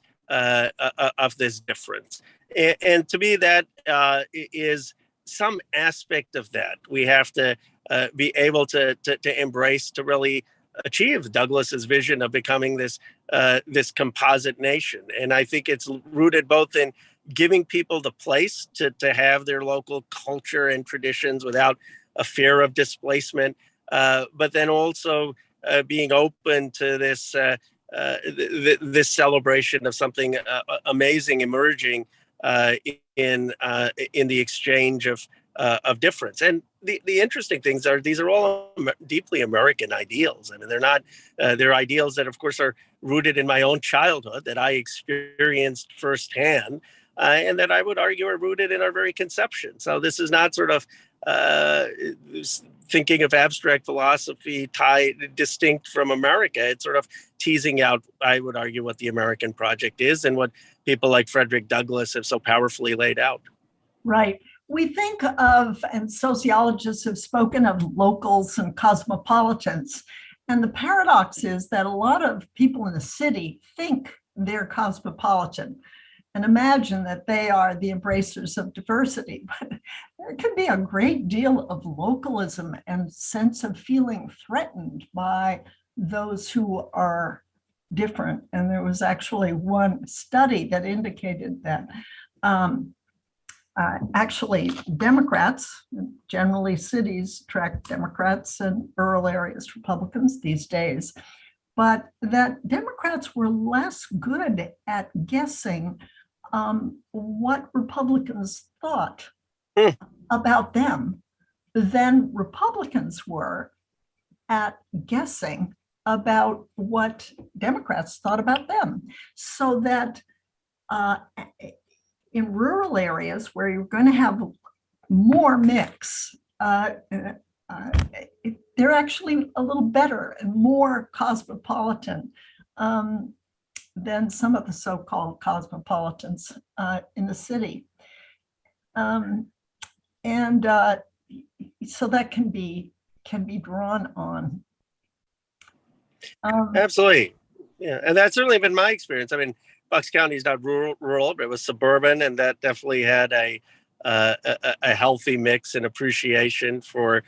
difference. And to me, that is some aspect of that we have to be able to embrace to really achieve Douglas's vision of becoming this composite nation. And I think it's rooted both in giving people the place to have their local culture and traditions without a fear of displacement, but then also being open to this celebration of something amazing emerging in the exchange of difference. And the interesting things are these are all deeply American ideals. I mean, they're ideals that, of course, are rooted in my own childhood that I experienced firsthand, and that I would argue are rooted in our very conception. So this is not sort of thinking of abstract philosophy distinct from America. It's sort of teasing out, I would argue, what the American project is and what people like Frederick Douglass have so powerfully laid out. Right. We think of, and sociologists have spoken of locals and cosmopolitans. And the paradox is that a lot of people in the city think they're cosmopolitan and imagine that they are the embracers of diversity. But there can be a great deal of localism and sense of feeling threatened by those who are different. And there was actually one study that indicated that actually Democrats, generally cities attract Democrats and rural areas Republicans these days, but that Democrats were less good at guessing what Republicans thought about them than Republicans were at guessing about what Democrats thought about them. So that in rural areas where you're going to have more mix, they're actually a little better and more cosmopolitan than some of the so-called cosmopolitans in the city. So that can be drawn on. Absolutely. Yeah, and that's certainly been my experience. I mean, Bucks County is not rural, but it was suburban, and that definitely had a healthy mix and appreciation for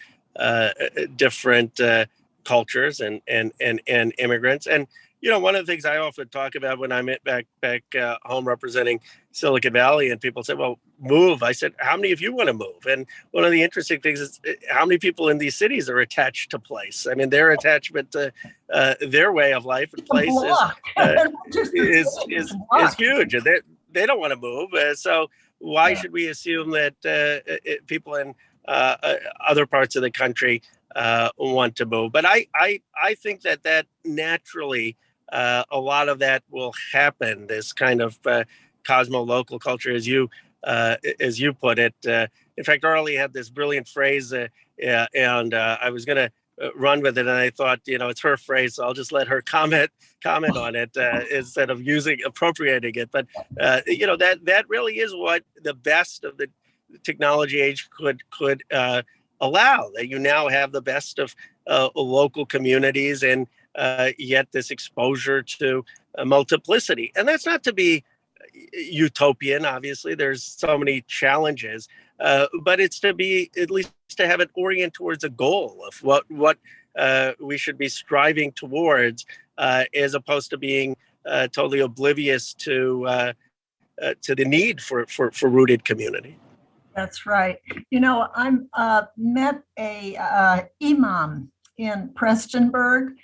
different cultures and immigrants. And you know, one of the things I often talk about when I'm back home representing Silicon Valley, and people say, "Well, move." I said, "How many of you want to move?" And one of the interesting things is how many people in these cities are attached to place. I mean, their attachment to their way of life and place is huge, and they don't want to move. So why should we assume that people in other parts of the country want to move? But I think that naturally a lot of that will happen. This kind of cosmo-local culture, as you put it. In fact, Arlie had this brilliant phrase, and I was going to run with it, and I thought, you know, it's her phrase, so I'll just let her comment on it instead of appropriating it. But you know, that really is what the best of the technology age could allow. That you now have the best of local communities, and yet this exposure to multiplicity. And that's not to be utopian. Obviously, there's so many challenges, but it's to be at least to have it orient towards a goal of what we should be striving towards, as opposed to being totally oblivious to the need for rooted community. That's right. You know, I met a imam in Prestonburg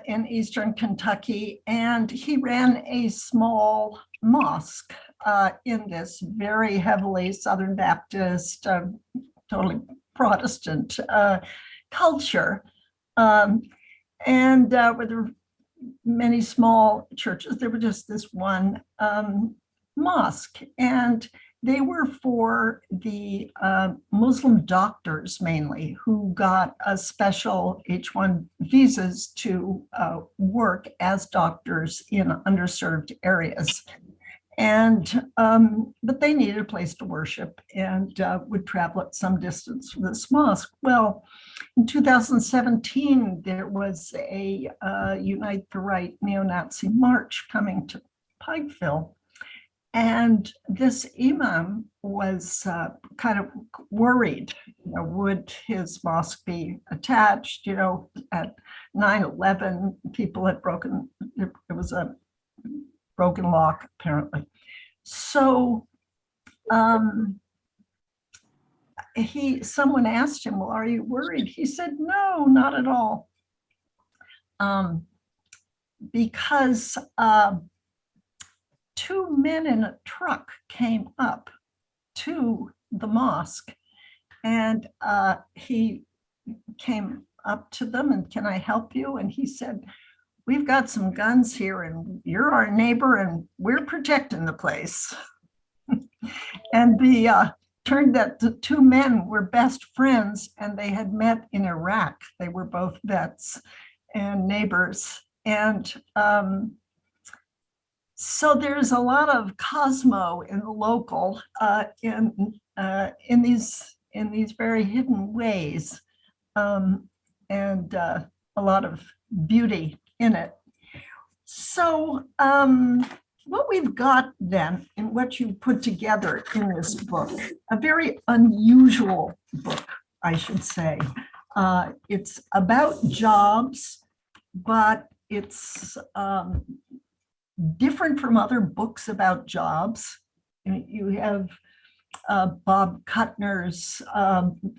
in Eastern Kentucky, and he ran a small mosque in this very heavily Southern Baptist, totally Protestant culture. And where there were many small churches, there was just this one mosque. And they were for the Muslim doctors mainly, who got a special H-1 visas to work as doctors in underserved areas. But they needed a place to worship and would travel at some distance from this mosque. Well, in 2017, there was a Unite the Right neo-Nazi march coming to Pikeville. And this imam was kind of worried, would his mosque be attached? At 9/11, people had there was a broken lock, apparently. So someone asked him, well, are you worried? He said, no, not at all. Because two men in a truck came up to the mosque, and he came up to them and, can I help you? And he said, we've got some guns here and you're our neighbor and we're protecting the place. And turned that the two men were best friends and they had met in Iraq. They were both vets and neighbors. And so there's a lot of Cosmo in the local in these very hidden ways, and a lot of beauty in it. So what we've got then in what you put together in this book, a very unusual book, I should say. It's about jobs, but it's different from other books about jobs. You have Bob Kuttner's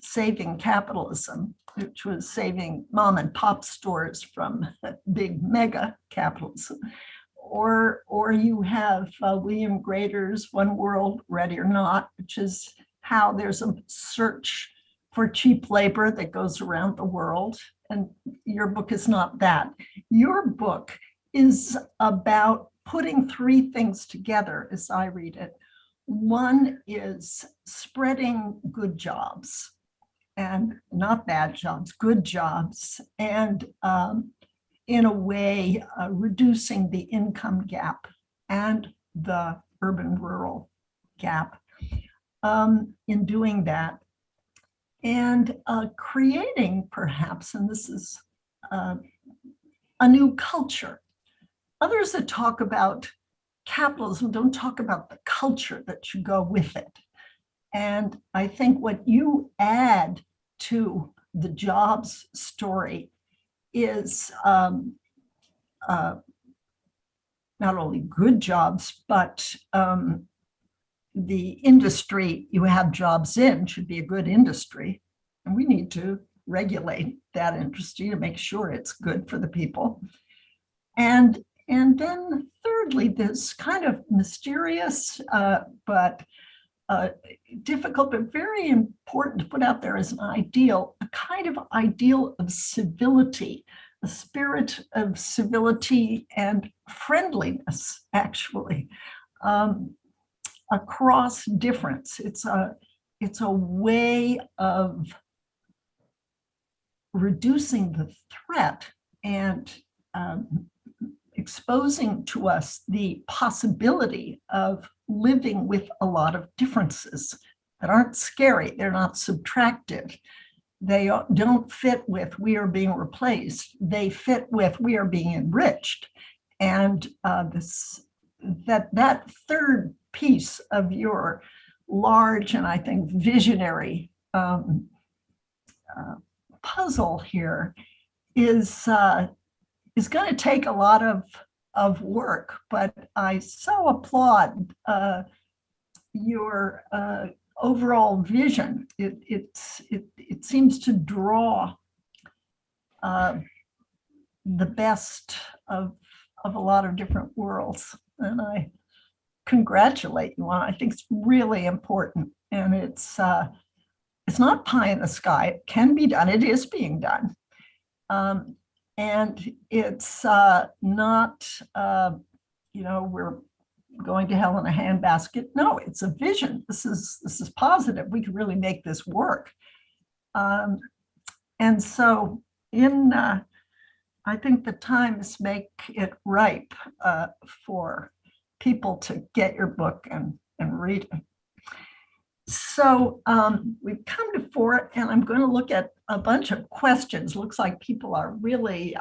Saving Capitalism, which was saving mom and pop stores from big mega capitalism. Or you have William Grader's One World, Ready or Not, which is how there's a search for cheap labor that goes around the world. And your book is not that. Your book is about putting three things together as I read it. One is spreading good jobs, and not bad jobs, good jobs, and in a way, reducing the income gap and the urban-rural gap in doing that. And creating, perhaps, and this is a new culture. Others that talk about capitalism don't talk about the culture that should go with it. And I think what you add to the jobs story is not only good jobs, but the industry you have jobs in should be a good industry. And we need to regulate that industry to make sure it's good for the people. And then thirdly, this kind of mysterious, but difficult, but very important to put out there as an ideal, a kind of ideal of civility, a spirit of civility and friendliness, actually, across difference. It's a way of reducing the threat and exposing to us the possibility of living with a lot of differences that aren't scary. They're not subtractive. They don't fit with we are being replaced. They fit with we are being enriched. And that third piece of your large and I think visionary puzzle here is going to take a lot of work, but I so applaud your overall vision. It seems to draw the best of a lot of different worlds, and I congratulate you on it. I think it's really important, and it's not pie in the sky. It can be done. It is being done. And it's not, we're going to hell in a handbasket. No, it's a vision. This is positive. We can really make this work. And so I think the times make it ripe for people to get your book and read it. So we've come to 4, and I'm going to look at a bunch of questions. Looks like people are really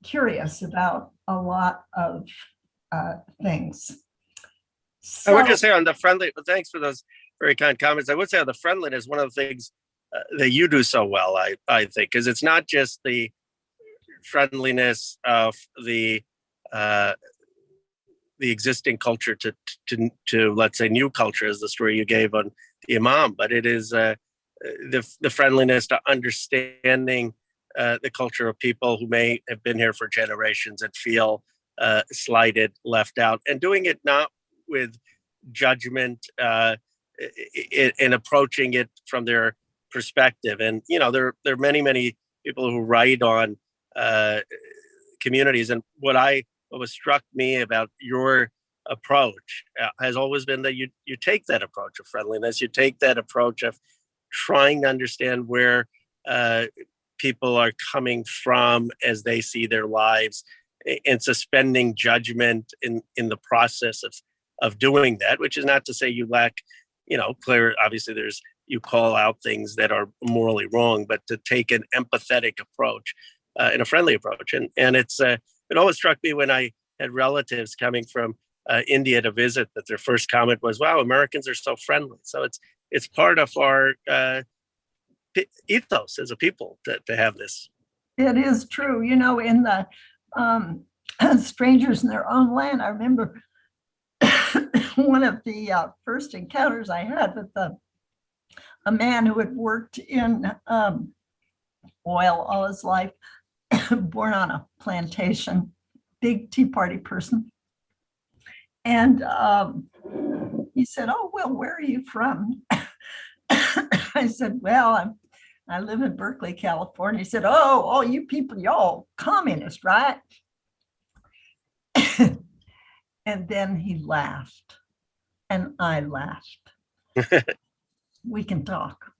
curious about a lot of things. I would just say on the friendly, thanks for those very kind comments. I would say on the friendliness, one of the things that you do so well, I think, is it's not just the friendliness of the existing culture to let's say new culture, as the story you gave on the imam, but it is the friendliness to understanding the culture of people who may have been here for generations and feel slighted, left out, and doing it not with judgment in approaching it from their perspective. And there are many people who write on communities, and what was struck me about your approach has always been that you take that approach of friendliness, you take that approach of trying to understand where people are coming from as they see their lives, and suspending judgment in the process of doing that, which is not to say you lack, clear, obviously you call out things that are morally wrong, but to take an empathetic approach and a friendly approach. And it always struck me when I had relatives coming from India to visit that their first comment was, wow, Americans are so friendly. So it's part of our ethos as a people to have this. It is true. In the Strangers in Their Own Land, I remember one of the first encounters I had with a man who had worked in oil all his life, born on a plantation, big Tea Party person. And he said, oh, well, where are you from? I said, well, I live in Berkeley, California. He said, oh, all you people, y'all communist, right? And then he laughed, and I laughed. We can talk.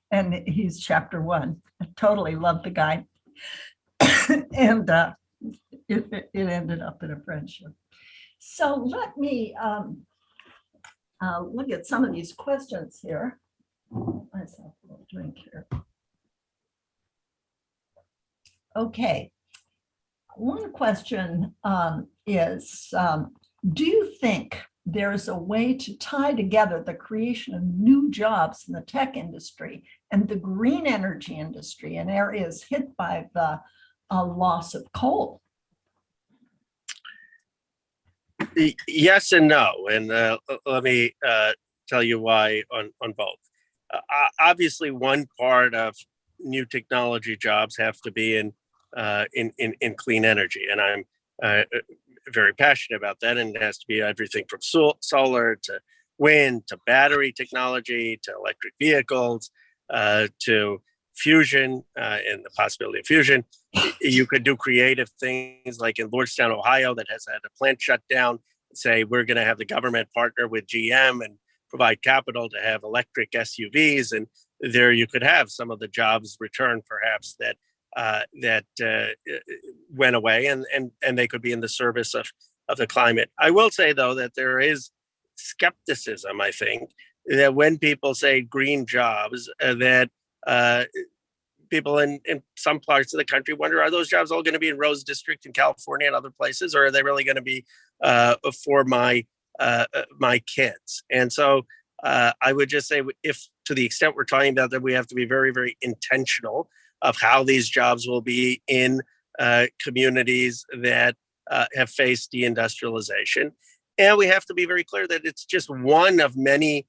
And he's chapter 1. I totally love the guy. And it ended up in a friendship. So let me look at some of these questions here. Let's have a little drink here. Okay. One question is, do you think there's a way to tie together the creation of new jobs in the tech industry and the green energy industry in areas hit by the loss of coal? Yes and no. And let me tell you why on both. Obviously, one part of new technology jobs have to be in clean energy. And I'm very passionate about that. And it has to be everything from solar to wind to battery technology to electric vehicles to fusion and the possibility of fusion. You could do creative things like in Lordstown, Ohio, that has had a plant shut down, say we're going to have the government partner with GM and provide capital to have electric SUVs. And there you could have some of the jobs return perhaps that went away, and they could be in the service of the climate. I will say, though, that there is skepticism, I think, that when people say green jobs, that people in some parts of the country wonder, are those jobs all going to be in Rose District in California and other places, or are they really going to be for my kids? And so I would just say, if to the extent we're talking about that, we have to be very, very intentional of how these jobs will be in communities that have faced deindustrialization. And we have to be very clear that it's just one of many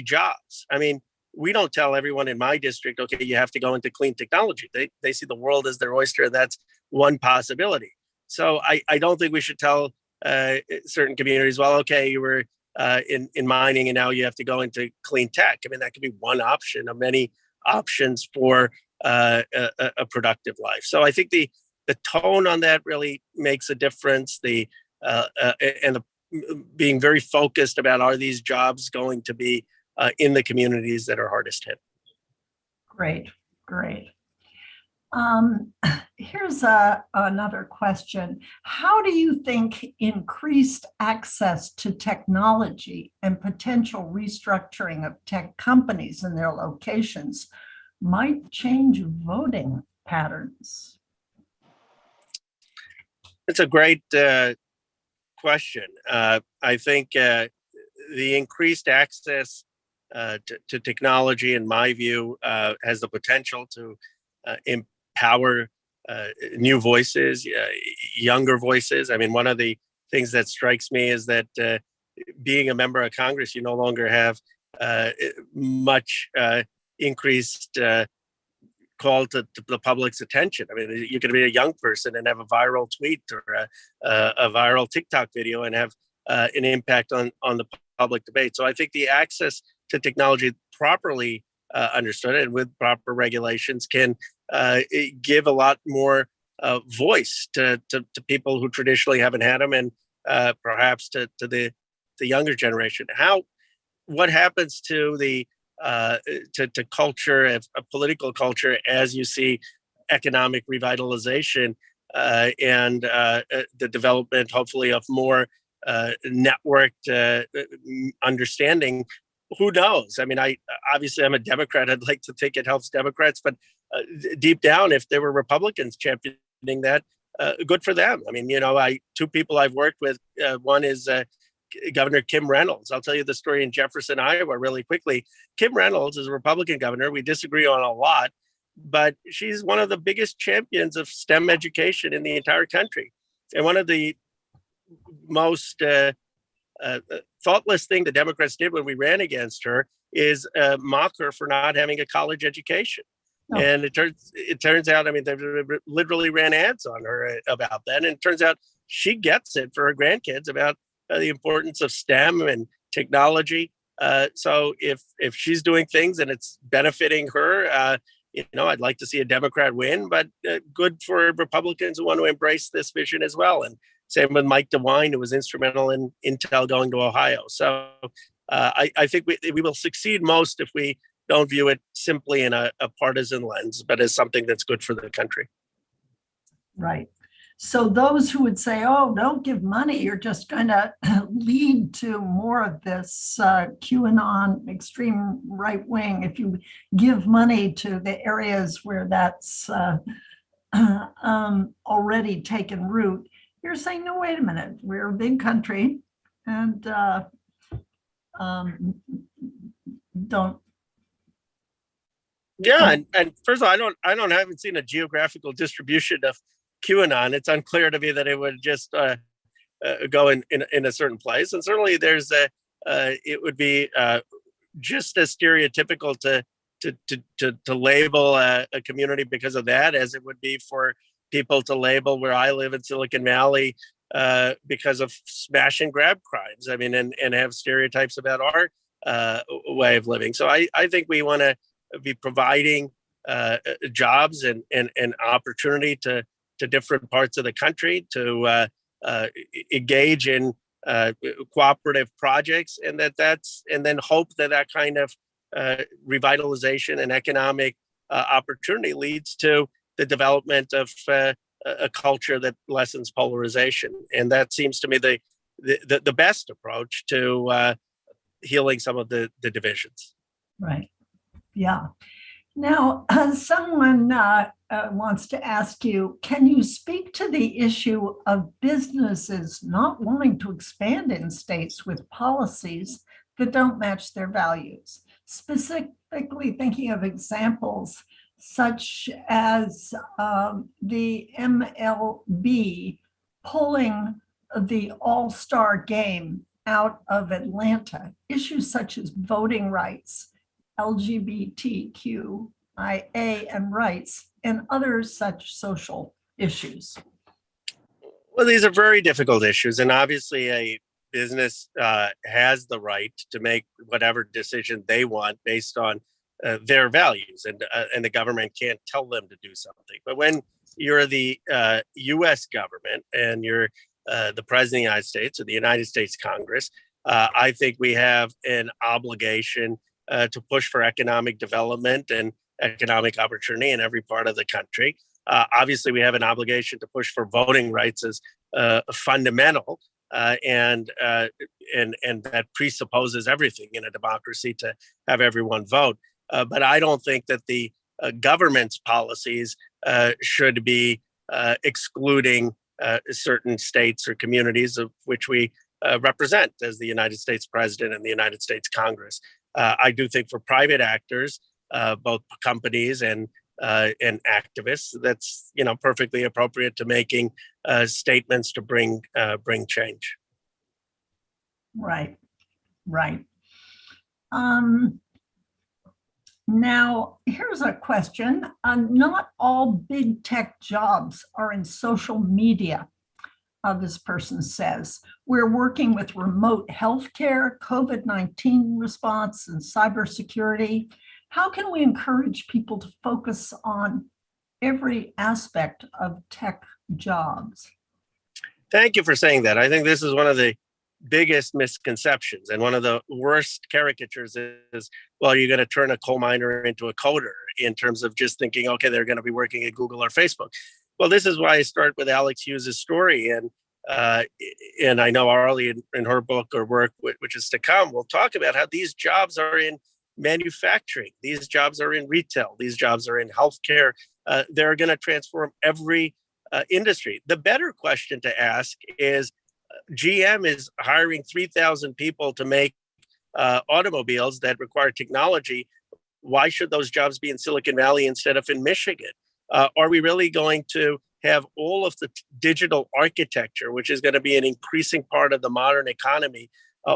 jobs. I mean, we don't tell everyone in my district, okay, you have to go into clean technology. They see the world as their oyster. That's one possibility. So I don't think we should tell certain communities, well, okay, you were in mining and now you have to go into clean tech. I mean, that could be one option of many options for a productive life. So I think the tone on that really makes a difference. Being very focused about, are these jobs going to be in the communities that are hardest hit? Great. Um, Here's another question. How do you think increased access to technology and potential restructuring of tech companies and their locations might change voting patterns? It's a great question. I think the increased access to technology, in my view, has the potential to empower new voices, younger voices. I mean, one of the things that strikes me is that being a member of Congress, you no longer have much increased call to the public's attention. I mean, you can be a young person and have a viral tweet or a viral TikTok video and have an impact on the public debate. So I think the access to technology properly understood and with proper regulations can give a lot more voice to people who traditionally haven't had them, and perhaps to the younger generation. What happens to the to culture, a political culture, as you see economic revitalization and the development, hopefully, of more networked understanding? Who knows? I mean, I'm a Democrat. I'd like to think it helps Democrats, but deep down, if there were Republicans championing that, good for them. I mean, two people I've worked with. One is Governor Kim Reynolds. I'll tell you the story in Jefferson, Iowa, really quickly. Kim Reynolds is a Republican governor. We disagree on a lot, but she's one of the biggest champions of STEM education in the entire country. And one of the most thoughtless thing the Democrats did when we ran against her is mock her for not having a college education. Oh. And it turns out, I mean, they literally ran ads on her about that. And it turns out she gets it for her grandkids about the importance of STEM and technology. So if she's doing things and it's benefiting her, I'd like to see a Democrat win, but good for Republicans who want to embrace this vision as well. And same with Mike DeWine, who was instrumental in Intel going to Ohio. So I think we will succeed most if we don't view it simply in a partisan lens, but as something that's good for the country. Right. So those who would say, oh, don't give money, you're just going to lead to more of this QAnon extreme right wing. If you give money to the areas where that's already taken root, you're saying, no, wait a minute, we're a big country and don't. Yeah, and first of all, I haven't seen a geographical distribution of QAnon. It's unclear to me that it would just go in a certain place, and certainly it would be just as stereotypical to label a community because of that as it would be for people to label where I live in Silicon Valley because of smash and grab crimes. I mean, and have stereotypes about our way of living. So I think we want to be providing jobs and opportunity to different parts of the country to engage in cooperative projects, and then hope that kind of revitalization and economic opportunity leads to the development of a culture that lessens polarization. And that seems to me the best approach to healing some of the divisions. Right. Yeah. Now, someone wants to ask you, can you speak to the issue of businesses not wanting to expand in states with policies that don't match their values? Specifically thinking of examples such as the MLB pulling the All-Star game out of Atlanta, issues such as voting rights, LGBTQIA and rights, and other such social issues. Well, these are very difficult issues, and obviously a business has the right to make whatever decision they want based on their values, and the government can't tell them to do something. But when you're the U.S. government and you're the President of the United States or the United States Congress, I think we have an obligation to push for economic development and economic opportunity in every part of the country. Obviously, we have an obligation to push for voting rights as fundamental, and that presupposes everything in a democracy to have everyone vote. But I don't think that the government's policies should be excluding certain states or communities of which we represent as the United States President and the United States Congress. I do think for private actors, both companies and activists, that's perfectly appropriate to making statements to bring change. Right, right. Now, here's a question. Not all big tech jobs are in social media, this person says. We're working with remote healthcare, COVID-19 response, and cybersecurity. How can we encourage people to focus on every aspect of tech jobs? Thank you for saying that. I think this is one of the biggest misconceptions, and one of the worst caricatures is, well, you're going to turn a coal miner into a coder, in terms of just thinking, okay, they're going to be working at Google or Facebook. Well, this is why I start with Alex Hughes' story, and I know Arlie in her book or work, which is to come, will talk about how these jobs are in manufacturing, these jobs are in retail, these jobs are in healthcare. They're going to transform every industry. The better question to ask is, GM is hiring 3,000 people to make automobiles that require technology. Why should those jobs be in Silicon Valley instead of in Michigan? Are we really going to have all of the digital architecture, which is going to be an increasing part of the modern economy,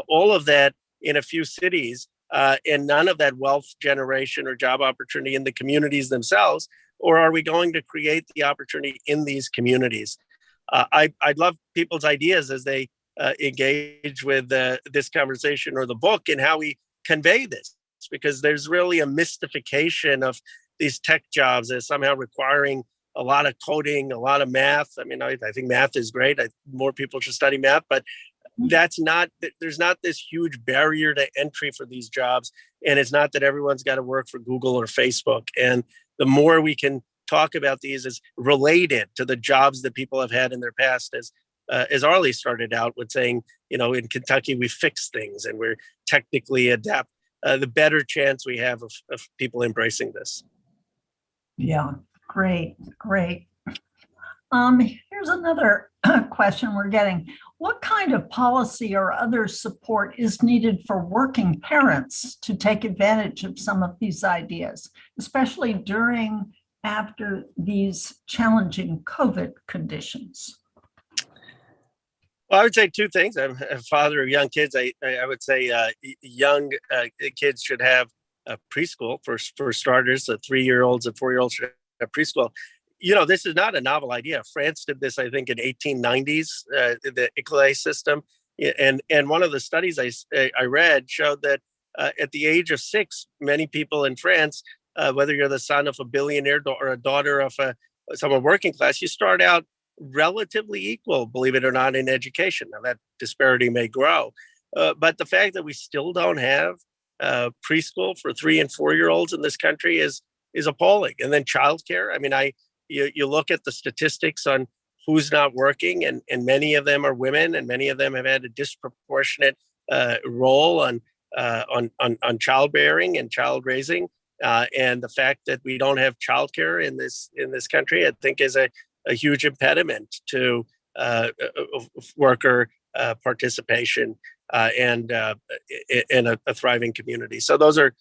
all of that in a few cities, and none of that wealth generation or job opportunity in the communities themselves? Or are we going to create the opportunity in these communities? I'd love people's ideas as they engage with this conversation or the book, and how we convey this, because there's really a mystification of these tech jobs as somehow requiring a lot of coding, a lot of math. I mean, I think math is great. More people should study math, but there's not this huge barrier to entry for these jobs. And it's not that everyone's got to work for Google or Facebook. And the more we can talk about these as related to the jobs that people have had in their past, as Arlie started out with saying, in Kentucky, we fix things and we're technically adept, the better chance we have of people embracing this. Yeah, great. Here's another question we're getting. What kind of policy or other support is needed for working parents to take advantage of some of these ideas, especially after these challenging COVID conditions? Well, I would say two things. I'm a father of young kids. I would say young kids should have preschool for starters. The 3-year-olds and 4-year-olds should have preschool. This is not a novel idea. France did this, I think, in 1890s, the école system. And one of the studies I read showed that at the age of 6, many people in France, whether you're the son of a billionaire or a daughter of someone working class, you start out relatively equal, believe it or not, in education. Now, that disparity may grow. But the fact that we still don't have preschool for 3 and 4-year-olds in this country is appalling. And then childcare. I mean, you look at the statistics on who's not working, and many of them are women, and many of them have had a disproportionate role on childbearing and child raising. And the fact that we don't have childcare in this country, I think, is a huge impediment to worker participation and in a thriving community. So those are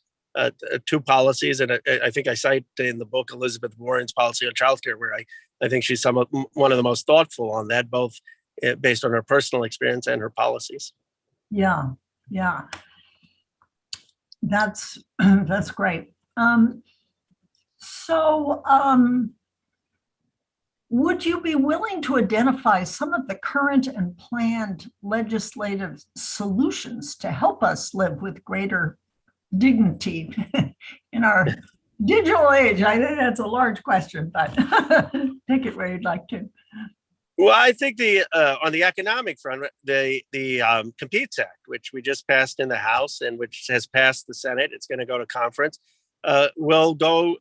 two policies, and I think I cite in the book Elizabeth Warren's policy on childcare, where I think she's one of the most thoughtful on that, both based on her personal experience and her policies. Yeah, that's great. Would you be willing to identify some of the current and planned legislative solutions to help us live with greater dignity in our digital age? I think that's a large question, but take it where you'd like to. Well, I think on the economic front, the Competes Act, which we just passed in the House and which has passed the Senate, it's going to go to conference, will go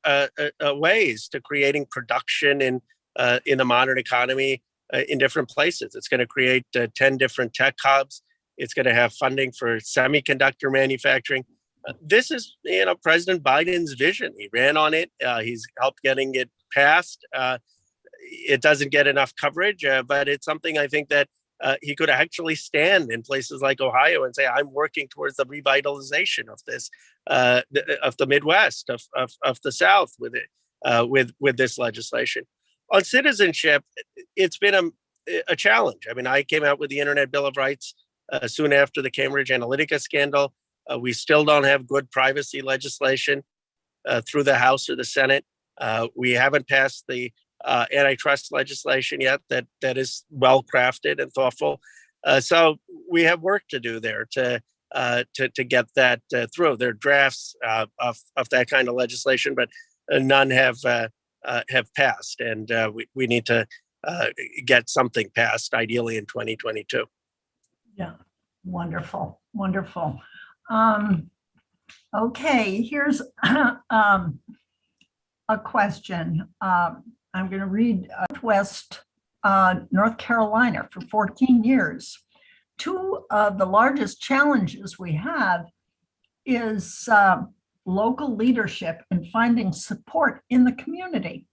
ways to creating production in the modern economy in different places. It's going to create 10 different tech hubs. It's going to have funding for semiconductor manufacturing. This is, President Biden's vision. He ran on it. He's helped getting it passed. It doesn't get enough coverage, but it's something I think that he could actually stand in places like Ohio and say, I'm working towards the revitalization of this, of the Midwest, of the South with it, with this legislation. On citizenship, it's been a challenge. I mean, I came out with the Internet Bill of Rights soon after the Cambridge Analytica scandal. We still don't have good privacy legislation through the House or the Senate. We haven't passed the antitrust legislation yet that is well crafted and thoughtful. So we have work to do there to get that through. There are drafts of that kind of legislation, but none have passed, and we need to get something passed, ideally in 2022. Yeah, wonderful, wonderful. Okay, here's a question. I'm going to read Northwest North Carolina for 14 years. Two of the largest challenges we have is local leadership and finding support in the community.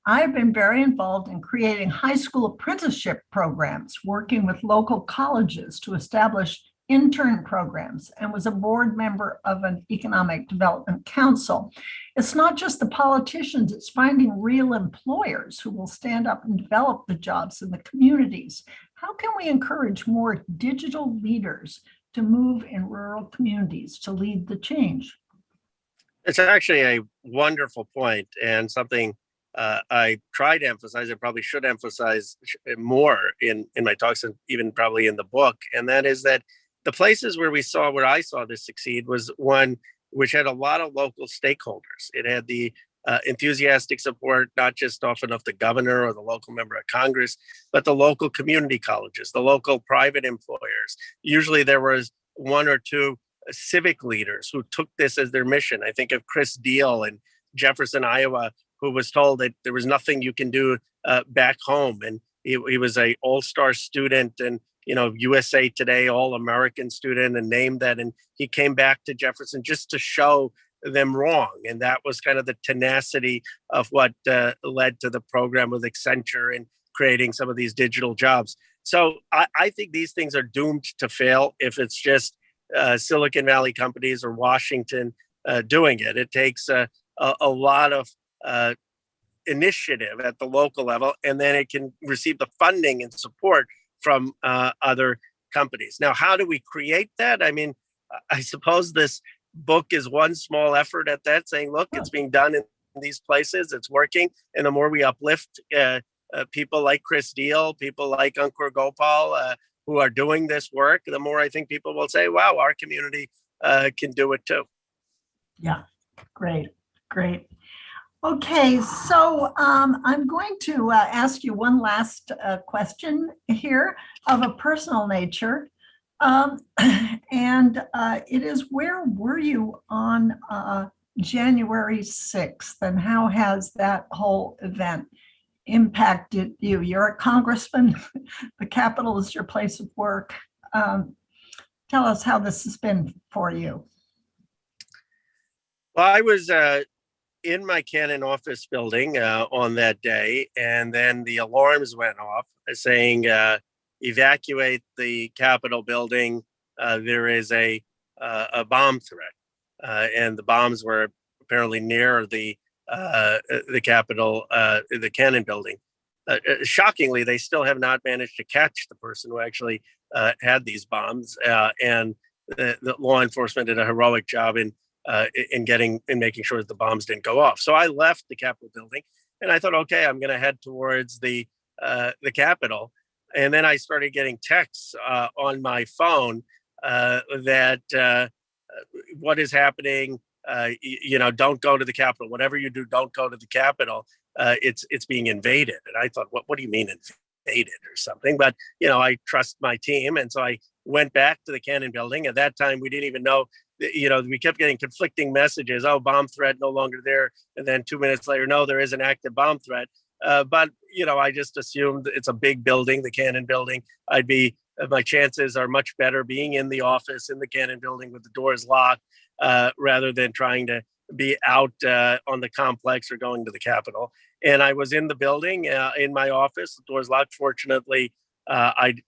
I've been very involved in creating high school apprenticeship programs, working with local colleges to establish intern programs, and was a board member of an economic development council. It's not just the politicians, it's finding real employers who will stand up and develop the jobs in the communities. How can we encourage more digital leaders to move in rural communities to lead the change? It's actually a wonderful point, and something I try to emphasize, I probably should emphasize more in my talks and even probably in the book. And that is that the places where I saw this succeed was one which had a lot of local stakeholders. It had the enthusiastic support, not just often of the governor or the local member of Congress, but the local community colleges, the local private employers. Usually there was one or two civic leaders who took this as their mission. I think of Chris Deal in Jefferson, Iowa, who was told that there was nothing you can do back home. And he was an all-star student and, USA Today All-American student, and named that. And he came back to Jefferson just to show them wrong. And that was kind of the tenacity of what led to the program with Accenture and creating some of these digital jobs. So I think these things are doomed to fail if it's just Silicon Valley companies or Washington doing it. It takes a lot of initiative at the local level, and then it can receive the funding and support from other companies. Now, how do we create that? I mean, I suppose this book is one small effort at that, saying, look, it's being done in these places, it's working. And the more we uplift people like Chris Deal, people like Ankur Gopal, who are doing this work, the more I think people will say, wow, our community can do it too. Yeah, great. Okay, so I'm going to ask you one last question here of a personal nature. And it is, where were you on January 6th, and how has that whole event impacted you? You're a congressman, the Capitol is your place of work. Tell us how this has been for you. Well, I was in my Canon office building on that day, and then the alarms went off saying, evacuate the Capitol building. There is a bomb threat, and the bombs were apparently near the Capitol, the Canon building. Shockingly, they still have not managed to catch the person who actually had these bombs, and the law enforcement did a heroic job in making sure that the bombs didn't go off. So I left the Capitol building, and I thought, okay, I'm going to head towards the Capitol. And then I started getting texts on my phone that what is happening? Don't go to the Capitol. Whatever you do, don't go to the Capitol. It's being invaded. And I thought, what do you mean invaded or something. But, I trust my team. And so I went back to the Cannon building. At that time, we didn't even know, we kept getting conflicting messages. Oh, bomb threat no longer there. And then 2 minutes later, no, there is an active bomb threat. But, I just assumed it's a big building, the Cannon building. My chances are much better being in the office in the Cannon building with the doors locked rather than trying to be out on the complex or going to the Capitol. And I was in the building in my office, the doors locked. Fortunately,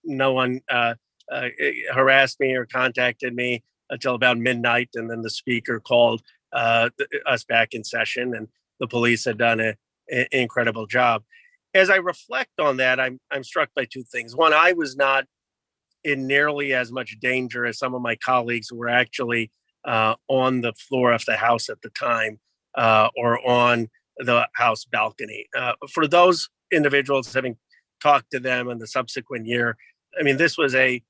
no one harassed me or contacted me until about midnight. And then the speaker called us back in session, and the police had done an incredible job. As I reflect on that, I'm struck by two things. One, I was not in nearly as much danger as some of my colleagues who were actually on the floor of the House at the time or on the House balcony. For those individuals, having talked to them in the subsequent year, I mean, this was a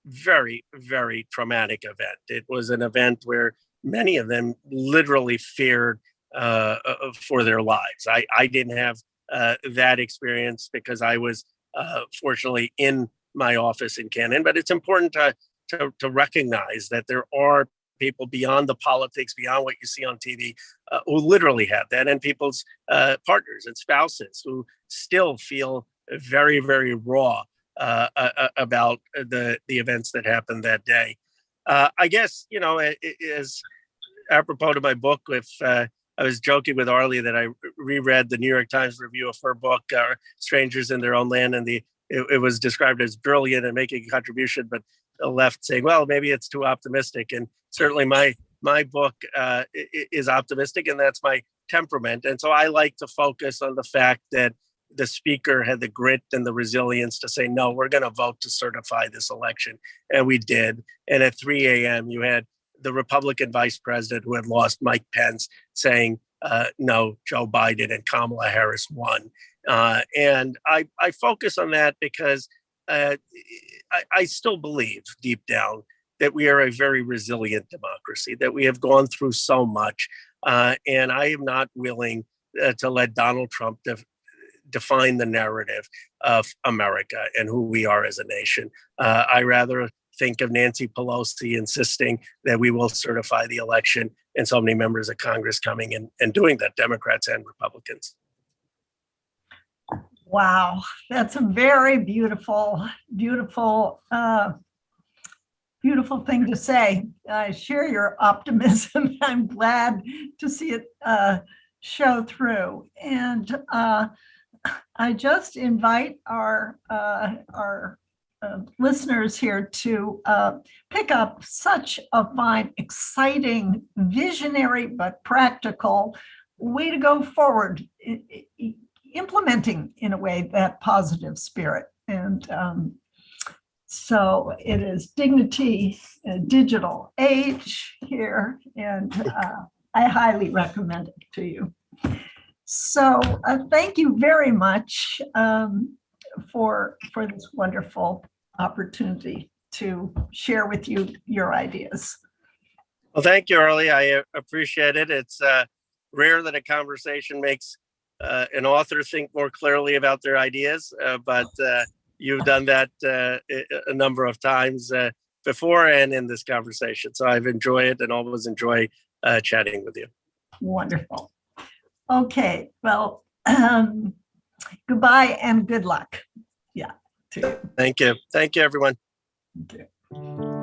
very, very traumatic event. It was an event where many of them literally feared for their lives. I didn't have that experience because I was fortunately in my office in Cannon, but it's important to recognize that there are people beyond the politics, beyond what you see on TV, who literally have that, and people's partners and spouses who still feel very, very raw about the events that happened that day. I guess, as apropos to my book, if I was joking with Arlie that I reread the New York Times review of her book, Strangers in Their Own Land, and it was described as brilliant and making a contribution, but left saying, well, maybe it's too optimistic. And certainly my book is optimistic, and that's my temperament. And so I like to focus on the fact that the speaker had the grit and the resilience to say, no, we're going to vote to certify this election. And we did. And at 3 a.m., you had the Republican vice president who had lost, Mike Pence, saying, no, Joe Biden and Kamala Harris won. And I focus on that because I still believe deep down that we are a very resilient democracy, that we have gone through so much. And I am not willing to let Donald Trump define the narrative of America and who we are as a nation. I rather think of Nancy Pelosi insisting that we will certify the election, and so many members of Congress coming in and doing that, Democrats and Republicans. Wow, that's a very beautiful, beautiful, beautiful thing to say. I share your optimism. I'm glad to see it show through. And I just invite our listeners here to pick up such a fine, exciting, visionary, but practical way to go forward, implementing in a way that positive spirit. And so it is Dignity Digital Age here, and I highly recommend it to you. So thank you very much for this wonderful opportunity to share with you your ideas. Well, thank you, Arlie. I appreciate it. It's rare that a conversation makes an author think more clearly about their ideas, but you've done that a number of times before and in this conversation. So I've enjoyed it and always enjoy chatting with you. Wonderful. Okay, well, goodbye and good luck. Yeah. Thank you. Thank you, everyone. Thank you.